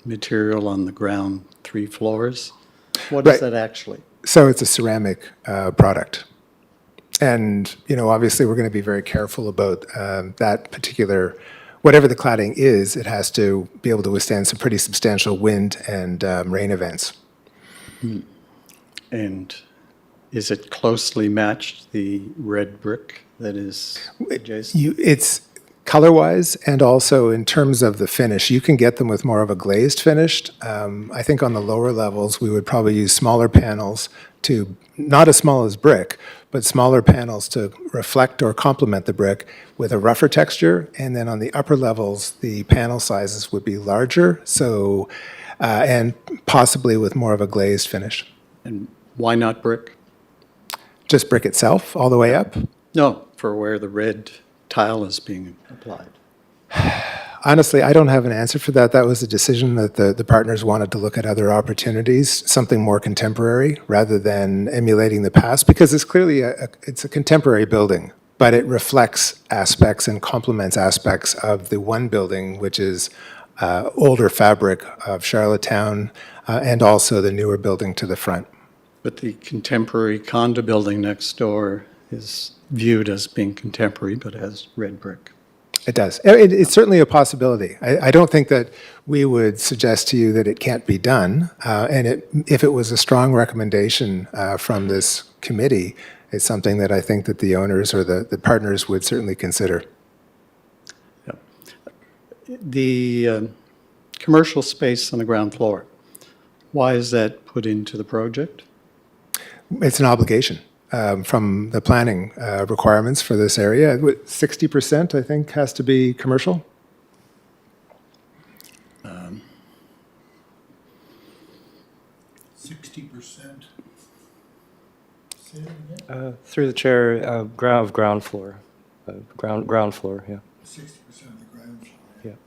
material on the ground 3 floors. What is Right. that actually? So it's a ceramic product. And, obviously we're going to be very careful about that particular, whatever the cladding is, it has to be able to withstand some pretty substantial wind and rain events. And is it closely matched the red brick that is adjacent? It's color-wise and also in terms of the finish. You can get them with more of a glazed finish. I think on the lower levels, we would probably use smaller panels to, not as small as brick, but smaller panels to reflect or complement the brick with a rougher texture. And then on the upper levels, the panel sizes would be larger, so and possibly with more of a glazed finish. And why not brick? Just brick itself all the way up? No, for where the red tile is being applied. Honestly, I don't have an answer for that. That was a decision that the partners wanted to look at other opportunities, something more contemporary rather than emulating the past, because it's clearly it's a contemporary building, but it reflects aspects and complements aspects of the one building, which is older fabric of Charlottetown and also the newer building to the front. But the contemporary condo building next door is viewed as being contemporary, but as red brick. It does. It's certainly a possibility. I don't think that we would suggest to you that it can't be done. And if it was a strong recommendation from this committee, it's something that I think that the owners or the partners would certainly consider. The commercial space on the ground floor, why is that put into the project? It's an obligation from the planning requirements for this area. 60%, I think, has to be commercial. 60%. Say it again. Through the chair, ground floor. Ground floor, yeah. 60% of the ground floor.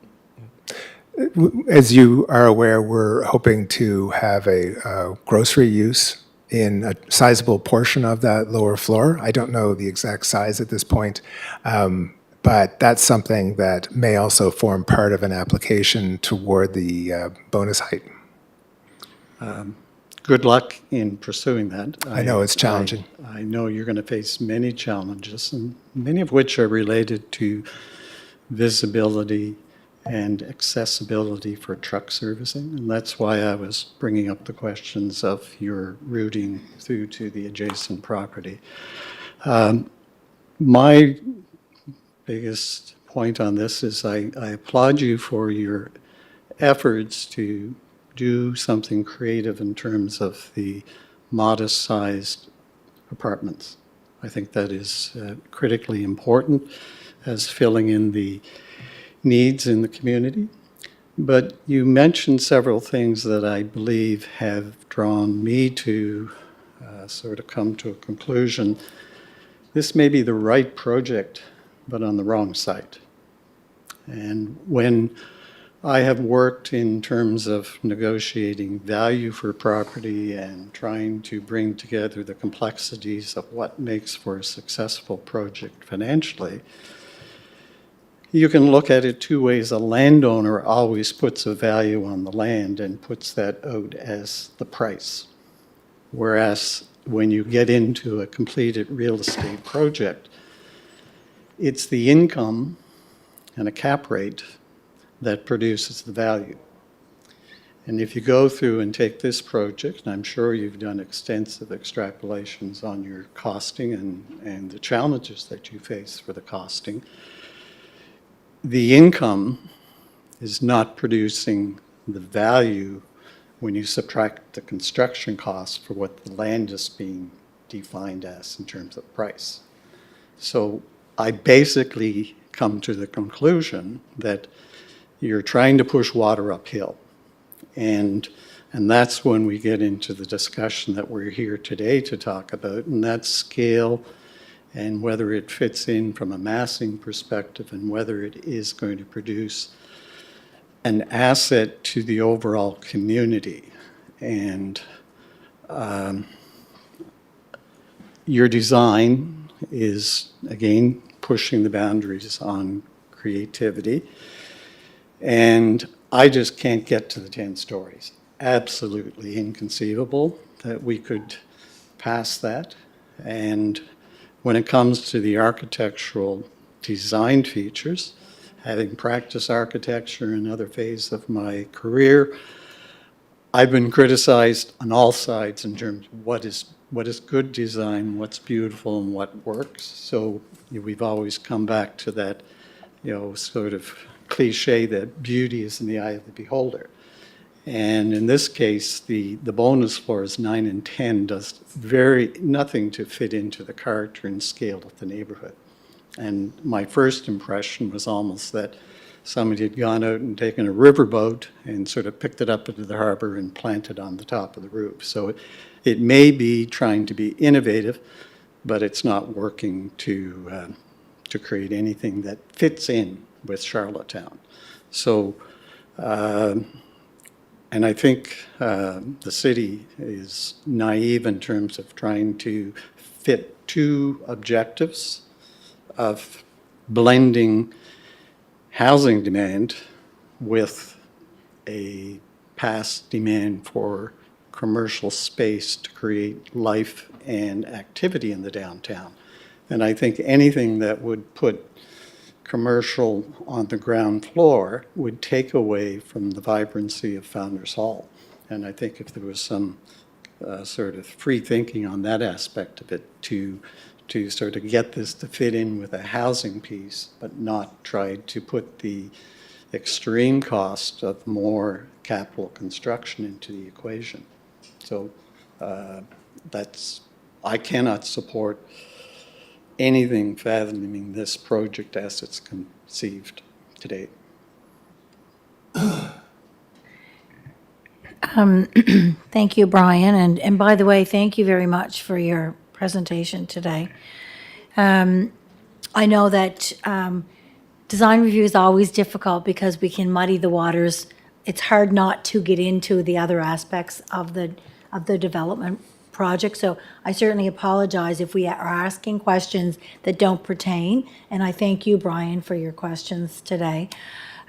Yeah. As you are aware, we're hoping to have a grocery use in a sizable portion of that lower floor. I don't know the exact size at this point, but that's something that may also form part of an application toward the bonus height. Good luck in pursuing that. I know it's challenging. I know you're going to face many challenges, and many of which are related to visibility and accessibility for truck servicing. And that's why I was bringing up the questions of your routing through to the adjacent property. My biggest point on this is I applaud you for your efforts to do something creative in terms of the modest-sized apartments. I think that is critically important as filling in the needs in the community. But you mentioned several things that I believe have drawn me to sort of come to a conclusion. This may be the right project, but on the wrong site. And when I have worked in terms of negotiating value for property and trying to bring together the complexities of what makes for a successful project financially, you can look at it 2 ways. A landowner always puts a value on the land and puts that out as the price. Whereas when you get into a completed real estate project, it's the income and a cap rate that produces the value. And if you go through and take this project, and I'm sure you've done extensive extrapolations on your costing and the challenges that you face for the costing, the income is not producing the value when you subtract the construction costs for what the land is being defined as in terms of price. So I basically come to the conclusion that you're trying to push water uphill. And that's when we get into the discussion that we're here today to talk about, and that's scale and whether it fits in from a massing perspective and whether it is going to produce an asset to the overall community. And your design is, again, pushing the boundaries on creativity. And I just can't get to the 10 stories. Absolutely inconceivable that we could pass that. And when it comes to the architectural design features, having practiced architecture in other phases of my career, I've been criticized on all sides in terms of what is good design, what's beautiful, and what works. So we've always come back to that, sort of cliche that beauty is in the eye of the beholder. And in this case, the bonus floors 9 and 10 does nothing to fit into the character and scale of the neighborhood. And my first impression was almost that somebody had gone out and taken a riverboat and sort of picked it up into the harbor and planted on the top of the roof. So it may be trying to be innovative, but it's not working to create anything that fits in with Charlottetown. So, and I think the city is naive in terms of trying to fit two objectives of blending housing demand with a past demand for commercial space to create life and activity in the downtown. And I think anything that would put commercial on the ground floor would take away from the vibrancy of Founders Hall. And I think if there was some sort of free thinking on that aspect of it to sort of get this to fit in with a housing piece, but not try to put the extreme cost of more capital construction into the equation. So I cannot support anything fathoming this project as it's conceived to date. Thank you, Brian. And by the way, thank you very much for your presentation today. I know that design review is always difficult because we can muddy the waters. It's hard not to get into the other aspects of the development project. So I certainly apologize if we are asking questions that don't pertain. And I thank you, Brian, for your questions today.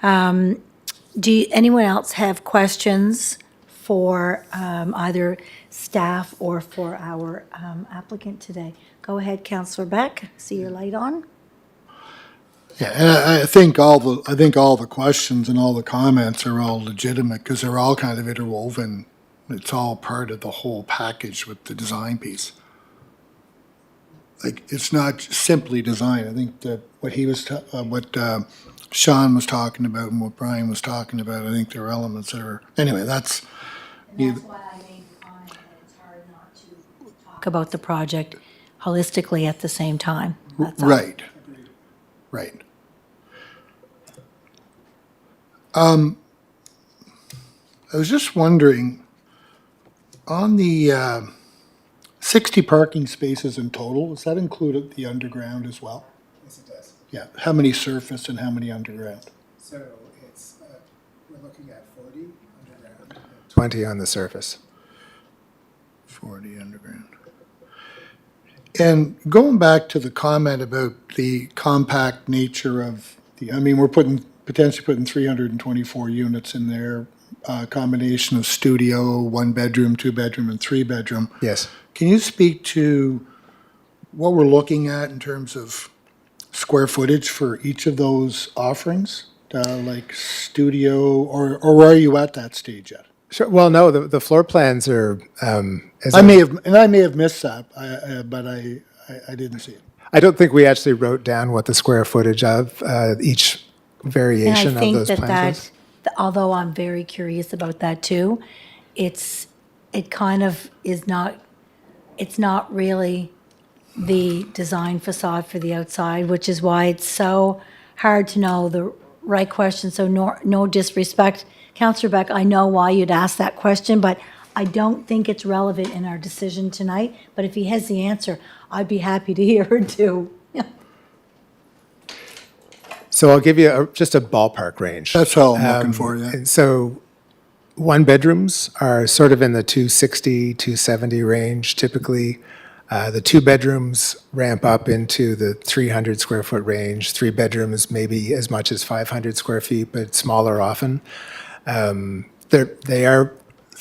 Anyone else have questions for either staff or for our applicant today? Go ahead, Councillor Beck. See your light on. Yeah, and I think all the questions and all the comments are all legitimate because they're all kind of interwoven. It's all part of the whole package with the design piece. Like, it's not simply design. I think that what Sean was talking about and what Brian was talking about, I think there are elements that are, anyway, that's. And that's why I made the comment that it's hard not to talk about the project holistically at the same time. That's all. Right. Right. I was just wondering, on the 60 parking spaces in total, does that include the underground as well? Yes, it does. Yeah, how many surface and how many underground? So it's, we're looking at 40 underground, 20 on the surface. 40 underground. And going back to the comment about the compact nature of we're potentially putting 324 units in there, combination of studio, 1 bedroom, 2 bedroom, and 3 bedroom. Yes. Can you speak to what we're looking at in terms of square footage for each of those offerings? Like studio, or are you at that stage yet? Sure. Well, no, the floor plans are. I may have missed that, but I didn't see it. I don't think we actually wrote down what the square footage of each And variation I of think those plans was. although I'm very curious about that too, it kind of is not, it's not really the design facade for the outside, which is why it's so hard to know the right question. So no disrespect, Councillor Beck, I know why you'd ask that question, but I don't think it's relevant in our decision tonight, but if he has the answer, I'd be happy to hear it too. So I'll give you just a ballpark range. That's all I'm looking for, yeah. And so one bedrooms are sort of in the 260, 270 range typically. The two bedrooms ramp up into the 300 square foot range. Three bedrooms maybe as much as 500 square feet, but smaller often. They are,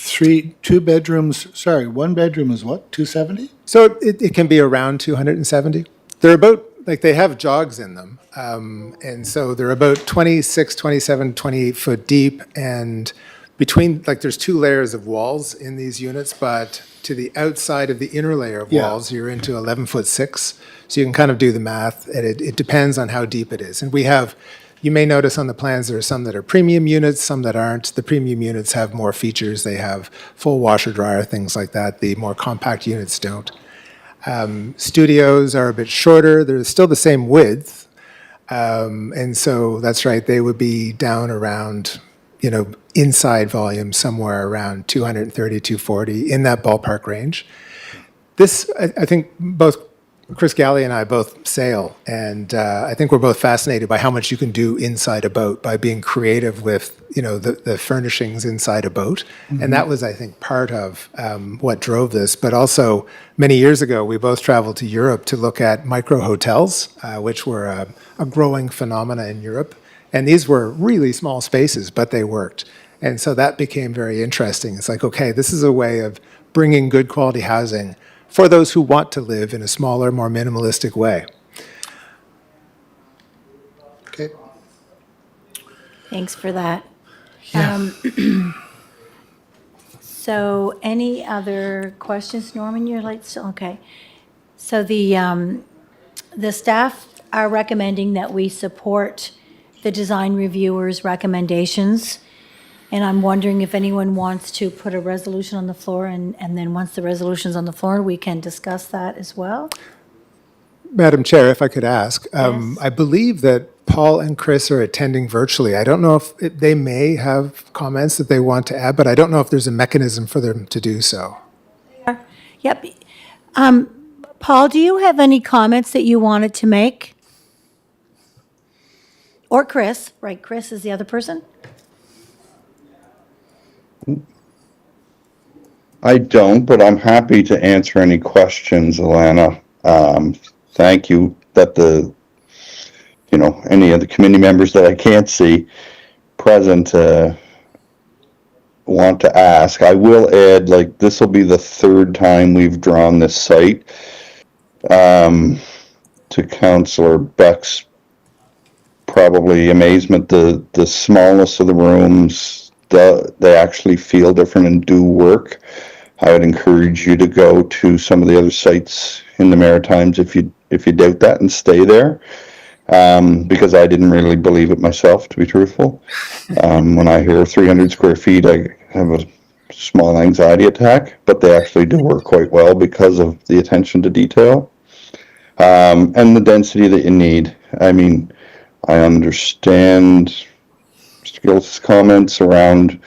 Two bedrooms, sorry, one bedroom is what, 270? so it can be around 270. They're about, like they have jogs in them. And so they're about 26, 27, 28 foot deep. And between, like there's two layers of walls in these units, but to the outside of the inner layer of Yeah. walls, you're into 11'6". So you can kind of do the math, and it depends on how deep it is. And we have, you may notice on the plans, there are some that are premium units, some that aren't. The premium units have more features. They have full washer dryer, things like that. The more compact units don't. Studios are a bit shorter. They're still the same width. And so that's right, they would be down around, inside volume somewhere around 230, 240, in that ballpark range. This, I think both Chris Galley and I both sail, and I think we're both fascinated by how much you can do inside a boat by being creative with, the furnishings inside a boat. And that was, I think, part of what drove this. But also, many years ago, we both traveled to Europe to look at micro hotels, which were a growing phenomena in Europe. And these were really small spaces, but they worked. And so that became very interesting. It's like, okay, this is a way of bringing good quality housing for those who want to live in a smaller, more minimalistic way. Okay. Thanks for that. So any other questions? Norman, you're like, still, okay. So the staff are recommending that we support the design reviewer's recommendations. And I'm wondering if anyone wants to put a resolution on the floor, and then once the resolution's on the floor, we can discuss that as well. Madam Chair, if I could ask, Yes. I believe that Paul and Chris are attending virtually. I don't know if they may have comments that they want to add, but I don't know if there's a mechanism for them to do so. Yep. Paul, do you have any comments that you wanted to make? Or Chris, right, Chris is the other person? I don't, but I'm happy to answer any questions, Alana. Thank you that any of the committee members that I can't see present want to ask. I will add, this will be the third time we've drawn this site. To Councillor Beck's probably amazement, the smallness of the rooms, they actually feel different and do work. I would encourage you to go to some of the other sites in the Maritimes if you doubt that and stay there, because I didn't really believe it myself, to be truthful. When I hear 300 square feet, I have a small anxiety attack, but they actually do work quite well because of the attention to detail and the density that you need. I mean, I understand Mr. Gil's comments around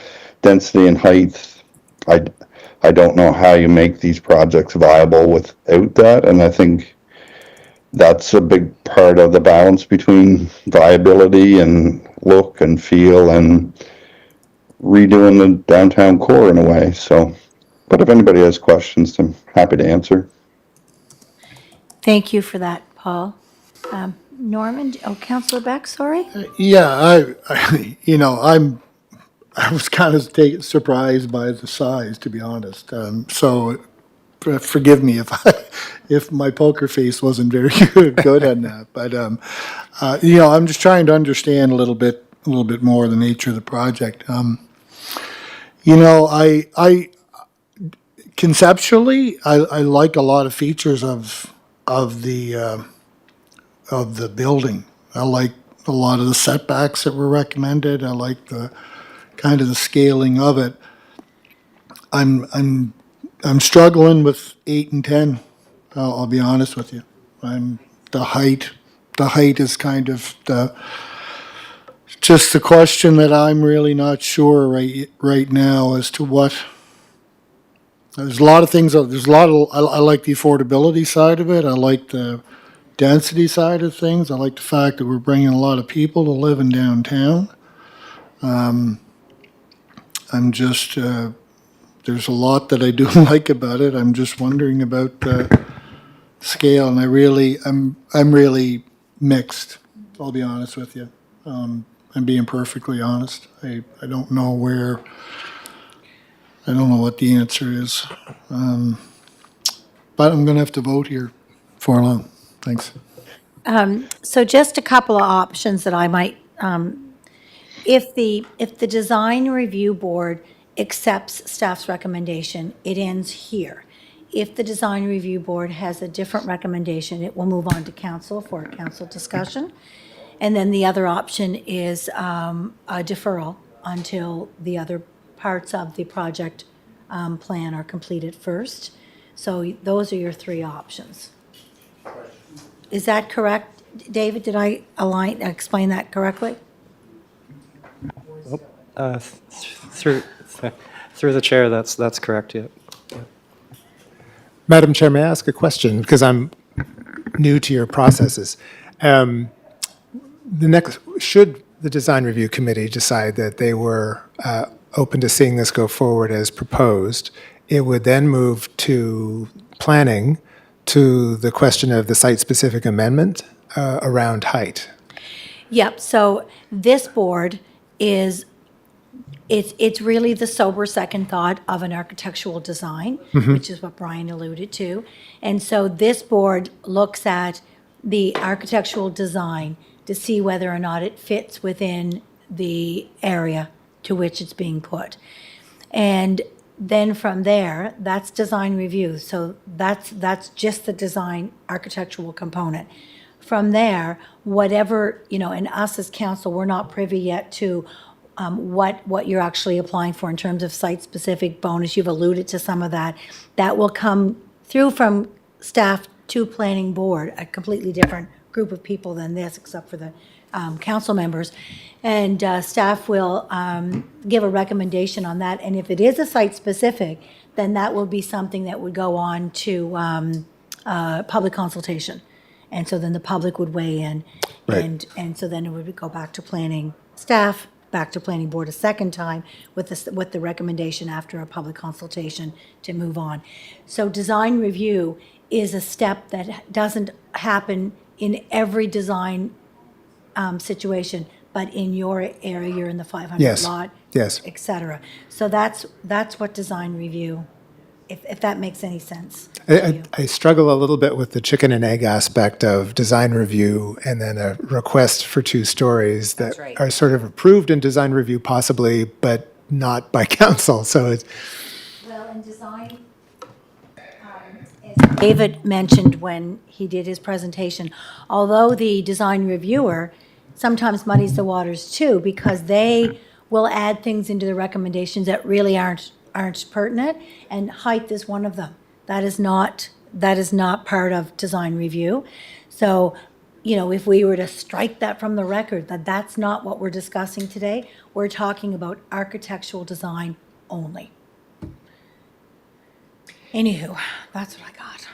density and height. I don't know how you make these projects viable without that, and I think that's a big part of the balance between viability and look and feel and redoing the downtown core in a way. So, but if anybody has questions, I'm happy to answer. Thank you for that, Paul. Norman, Councillor Beck, sorry? Yeah, I was kind of surprised by the size, to be honest. So forgive me if my poker face wasn't very good on that. But I'm just trying to understand a little bit more the nature of the project. I conceptually I like a lot of features of the building. I like a lot of the setbacks that were recommended. I like the kind of the scaling of it. I'm struggling with 8 and 10. I'll be honest with you. The height is kind of just the question that I'm really not sure right now as to what There's a lot of things, there's a lot of, I like the affordability side of it, I like the density side of things, I like the fact that we're bringing a lot of people to live in downtown. I'm just, there's a lot that I do like about it, I'm just wondering about the scale, and I'm really mixed, I'll be honest with you. I'm being perfectly honest, I don't know where, I don't know what the answer is. But I'm going to have to vote here for long. Thanks. So just a couple of options that I might, if the design review board accepts staff's recommendation, it ends here. If the design review board has a different recommendation, it will move on to council for a council discussion. And then the other option is a deferral until the other parts of the project plan are completed first. So those are your three options. Is that correct, David? Did I explain that correctly? Through the chair, that's correct, yeah. Madam Chair, may I ask a question? Because I'm new to your processes. Should the Design Review Committee decide that they were open to seeing this go forward as proposed, it would then move to planning to the question of the site-specific amendment around height. Yep, so this board is, it's really the sober second thought of an architectural design, which is what Brian alluded to. And so this board looks at the architectural design to see whether or not it fits within the area to which it's being put. And then from there, that's design review. So that's just the design architectural component. From there, whatever, and us as council, we're not privy yet to what you're actually applying for in terms of site-specific bonus. You've alluded to some of that. That will come through from staff to planning board, a completely different group of people than this, except for the council members. And staff will give a recommendation on that. And if it is a site-specific, then that will be something that would go on to public consultation. And so then the public would weigh in. Right. And so then it would go back to planning staff, back to planning board a second time with the recommendation after a public consultation to move on. So design review is a step that doesn't happen in every design situation, but in your area, you're in the 500 Yes, lot, yes. et cetera. So that's what design review, if that makes any sense. to you. I struggle a little bit with the chicken and egg aspect of design review and then a request for 2 stories that That's right. are sort of approved in design review possibly, but not by council. So it's, Well, in design, as David mentioned when he did his presentation, although the design reviewer sometimes muddies the waters too, because they will add things into the recommendations that really aren't pertinent, and height is one of them. That is not part of design review. So, if we were to strike that from the record, that's not what we're discussing today. We're talking about architectural design only. Anywho, that's what I got.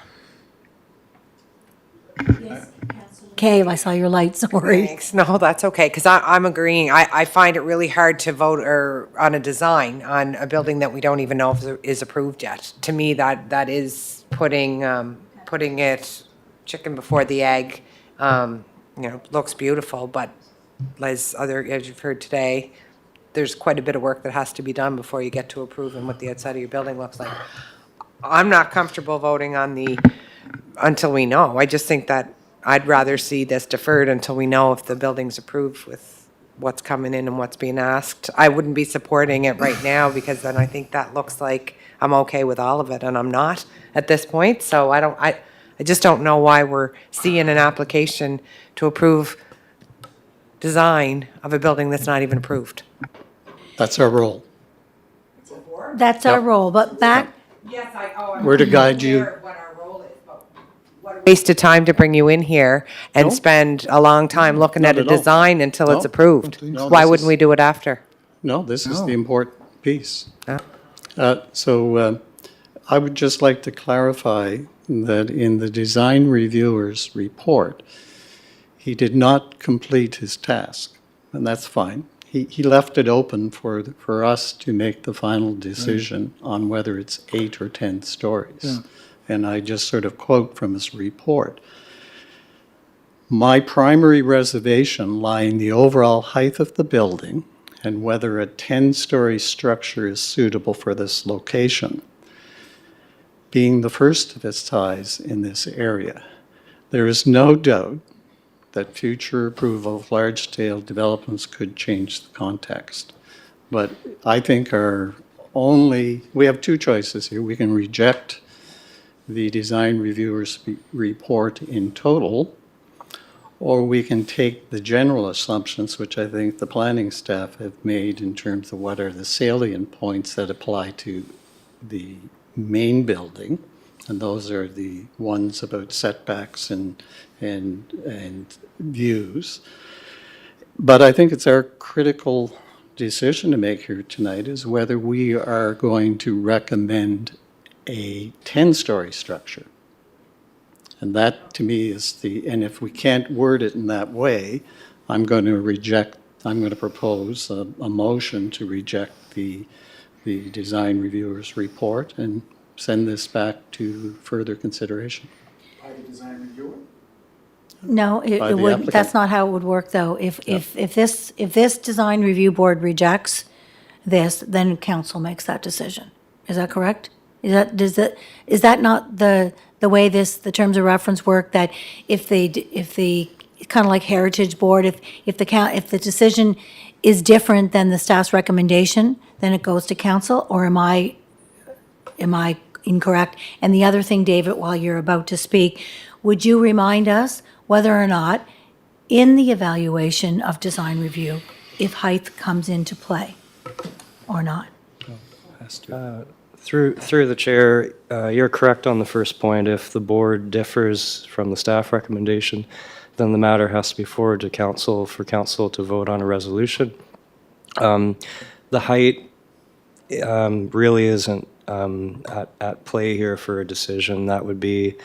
Okay, I saw your light, sorry. Thanks. No, that's okay, because I'm agreeing. I find it really hard to vote on a design on a building that we don't even know if it is approved yet. To me, that is putting it chicken before the egg. Looks beautiful, but as you've heard today, there's quite a bit of work that has to be done before you get to approving what the outside of your building looks like. I'm not comfortable voting on until we know. I just think that I'd rather see this deferred until we know if the building's approved with what's coming in and what's being asked. I wouldn't be supporting it right now because then I think that looks like I'm okay with all of it, and I'm not at this point. So I just don't know why we're seeing an application to approve design of a building that's not even approved. That's our role. That's our role, but back, Yes, We're to guide you. What our role is, but what a waste of time to bring you in here and No. spend a long time looking at a at all. design until it's No. approved. No, Why this wouldn't is- we do it after? No, this is the important piece. Yeah. I would just like to clarify that in the design reviewer's report, he did not complete his task, and that's fine. He left it open for us to make the final decision on whether it's 8 or 10 stories. And I just sort of quote from his report. My primary reservation lie in the overall height of the building and whether a 10-story structure is suitable for this location. Being the first of its size in this area, there is no doubt that future approval of large-scale developments could change the context. But I think we have two choices here. We can reject the design reviewer's report in total, or we can take the general assumptions, which I think the planning staff have made in terms of what are the salient points that apply to the main building, and those are the ones about setbacks and views. But I think it's our critical decision to make here tonight is whether we are going to recommend a 10-story structure. And that, to me, is and if we can't word it in that way, I'm going to propose a motion to reject the design reviewer's report and send this back to further consideration. By the design reviewer? No, By it the would, applicant. that's not how it would work, though. If this design review board rejects this, then council makes that decision. Is that correct? Is that not the way the terms of reference work, that if the kind of like Heritage Board, if the decision is different than the staff's recommendation, then it goes to council, or am I incorrect? And the other thing, David, while you're about to speak, would you remind us whether or not, in the evaluation of design review, if height comes into play or not? Through the chair, you're correct on the first point. If the board differs from the staff recommendation, then the matter has to be forwarded to council for council to vote on a resolution. The height really isn't at play here for a decision. That would be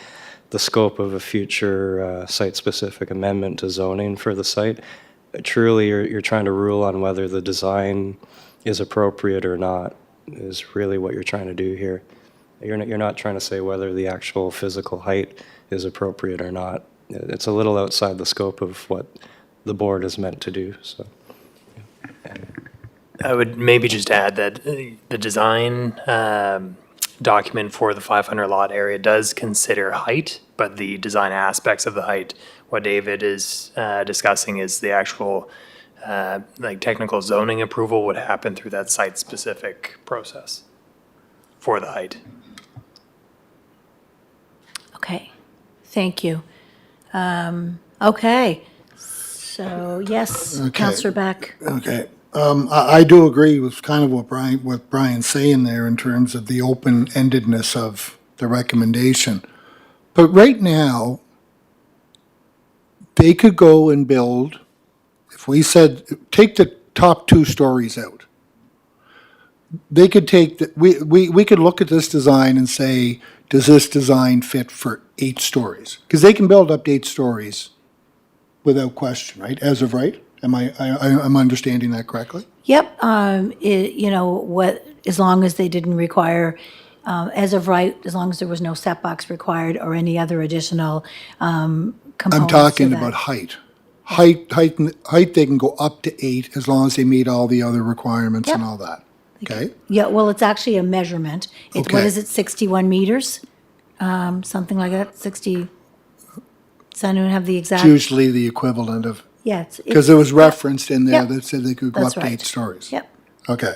the scope of a future site-specific amendment to zoning for the site. Truly, you're trying to rule on whether the design is appropriate or not, is really what you're trying to do here. You're not trying to say whether the actual physical height is appropriate or not. It's a little outside the scope of what the board is meant to do, so. I would maybe just add that the design document for the 500 lot area does consider height, but the design aspects of the height, what David is discussing is the actual like technical zoning approval would happen through that site-specific process for the height. Okay, thank you. Okay, so yes, Okay. Councillor Beck. Okay. I do agree with kind of what Brian's saying there in terms of the open-endedness of the recommendation. But right now, they could go and build, if we said, take the top 2 stories out. They could take, we could look at this design and say, does this design fit for 8 stories? Because they can build up to 8 stories without question, right? As of right? I'm understanding that correctly? Yep, as long as they didn't require, as of right, as long as there was no setbacks required or any other additional components I'm to talking that. about height. Height, they can go up to 8 as long as they meet all the other requirements and Yep. all that. Okay? Yeah, well, it's actually a measurement. What Okay. is it, 61 meters? Something like that, 60, does anyone have the It's exact? usually the equivalent of, Yeah, it's. because it was referenced in there Yep. that said they could go up That's to right. 8 stories. Yep, Okay.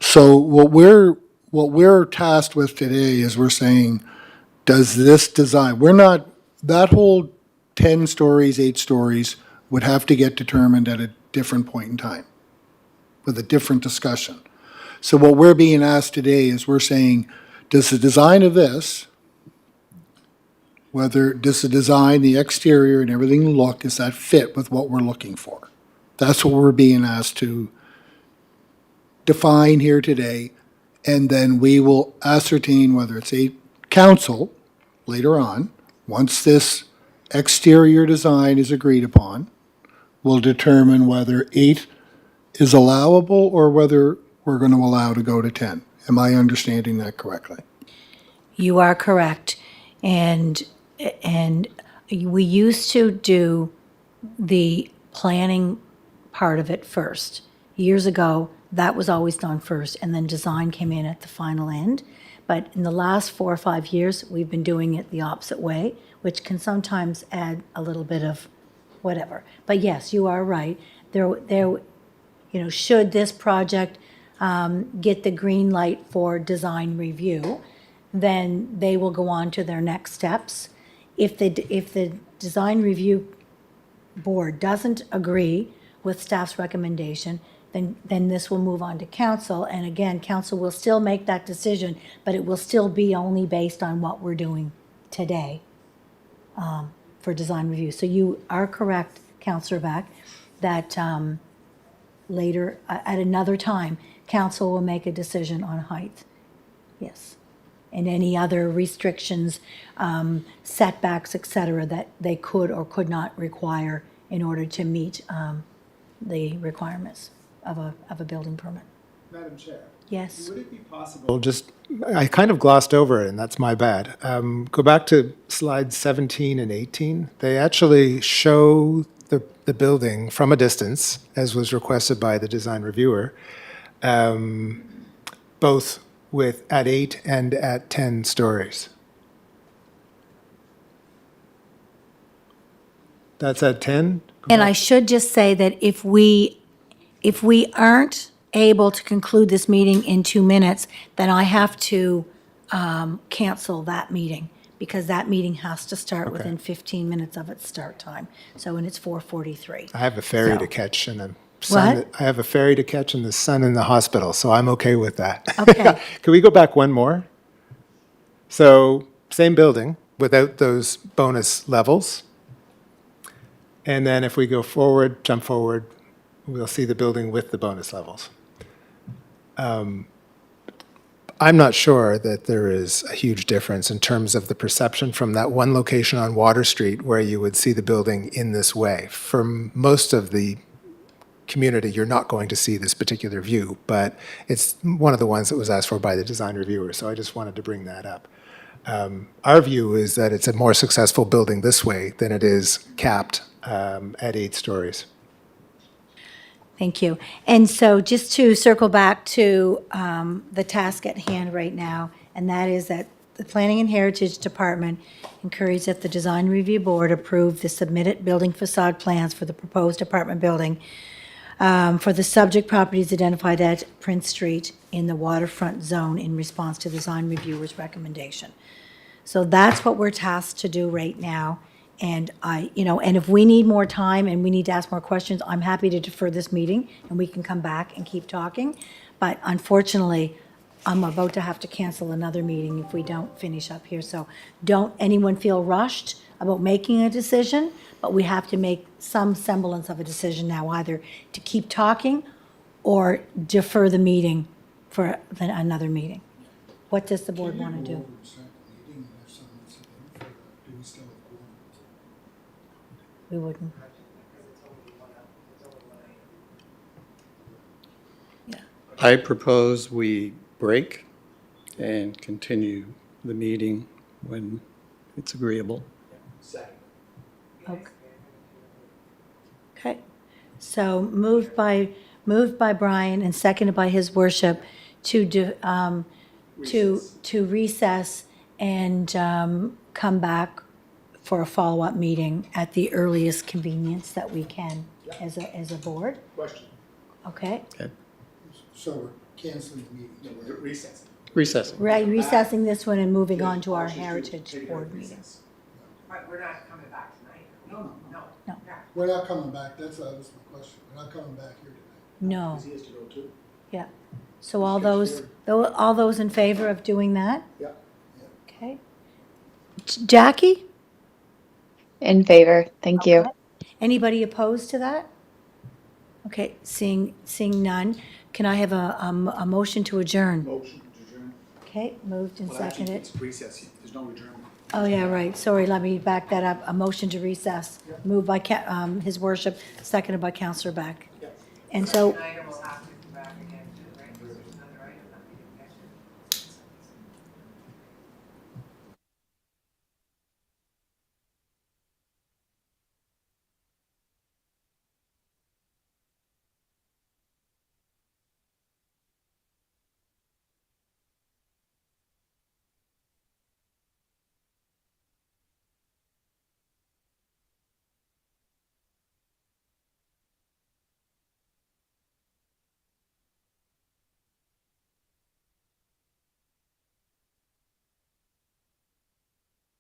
So what we're tasked with today is we're saying, does this design, that whole 10 stories, 8 stories would have to get determined at a different point in time with a different discussion. So what we're being asked today is we're saying, does the design of this, does the design, the exterior and everything look, does that fit with what we're looking for? That's what we're being asked to define here today. And then we will ascertain whether it's a council later on, once this exterior design is agreed upon, will determine whether 8 is allowable or whether we're going to allow to go to 10. Am I understanding that correctly? You are correct. And we used to do the planning part of it first. Years ago, that was always done first, and then design came in at the final end. But in the last 4 or 5 years, we've been doing it the opposite way, which can sometimes add a little bit of whatever. But yes, you are right. Should this project get the green light for design review, then they will go on to their next steps. If the design review board doesn't agree with staff's recommendation, then this will move on to council. And again, council will still make that decision, but it will still be only based on what we're doing today for design review. So you are correct, Councillor Beck, that later, at another time, council will make a decision on height. Yes. And any other restrictions, setbacks, et cetera, that they could or could not require in order to meet the requirements of a building permit. Madam Chair. Yes. Would it be possible, I kind of glossed over it, and that's my bad. Go back to slides 17 and 18. They actually show the building from a distance, as was requested by the design reviewer, both at 8 and at 10 stories. That's at 10? And I should just say that if we aren't able to conclude this meeting in 2 minutes, then I have to cancel that meeting, because that meeting has to start within 15 minutes of its start time. So, and it's 4:43. I have a ferry So- to catch and a son. What? I have a ferry to catch and the son in the hospital, so I'm okay with that. Okay. Can we go back one more? So, same building without those bonus levels. And then if we go forward, jump forward, we'll see the building with the bonus levels. I'm not sure that there is a huge difference in terms of the perception from that one location on Water Street where you would see the building in this way. For most of the community, you're not going to see this particular view, but it's one of the ones that was asked for by the design reviewer, so I just wanted to bring that up. Our view is that it's a more successful building this way than it is capped at 8 stories. Thank you. And so just to circle back to the task at hand right now, and that is that the Planning and Heritage Department encourages that the Design Review Board approve the submitted building facade plans for the proposed apartment building for the subject properties identified at Prince Street in the waterfront zone in response to the design reviewer's recommendation. So that's what we're tasked to do right now. And and if we need more time and we need to ask more questions, I'm happy to defer this meeting and we can come back and keep talking. But unfortunately, I'm about to have to cancel another meeting if we don't finish up here. So don't anyone feel rushed about making a decision, but we have to make some semblance of a decision now, either to keep talking or defer the meeting for another meeting. What does the board want to do? We wouldn't. I propose we break and continue the meeting when it's agreeable. Okay. So moved by Brian and seconded by his worship to recess and come back for a follow-up meeting at the earliest convenience that we can as a board. Question. Okay. So we're canceling the meeting? No, we're recessing. Recessing. Right, recessing this one and moving on to our Heritage Board meeting. But we're not coming back tonight. No. No. We're not coming back, that was my question. We're not coming back here tonight. No. He has to go too. Yeah. So all those in favor of doing that? Yeah. Okay. Jackie? In favor, thank you. Anybody opposed to that? Okay, seeing none, can I have a motion to adjourn? Motion to Okay, moved and seconded. recess, there's no adjournment. Oh, yeah, right. Sorry, let me back that up. A motion to recess, moved by His Worship, seconded by Counselor Beck. And so, Item will have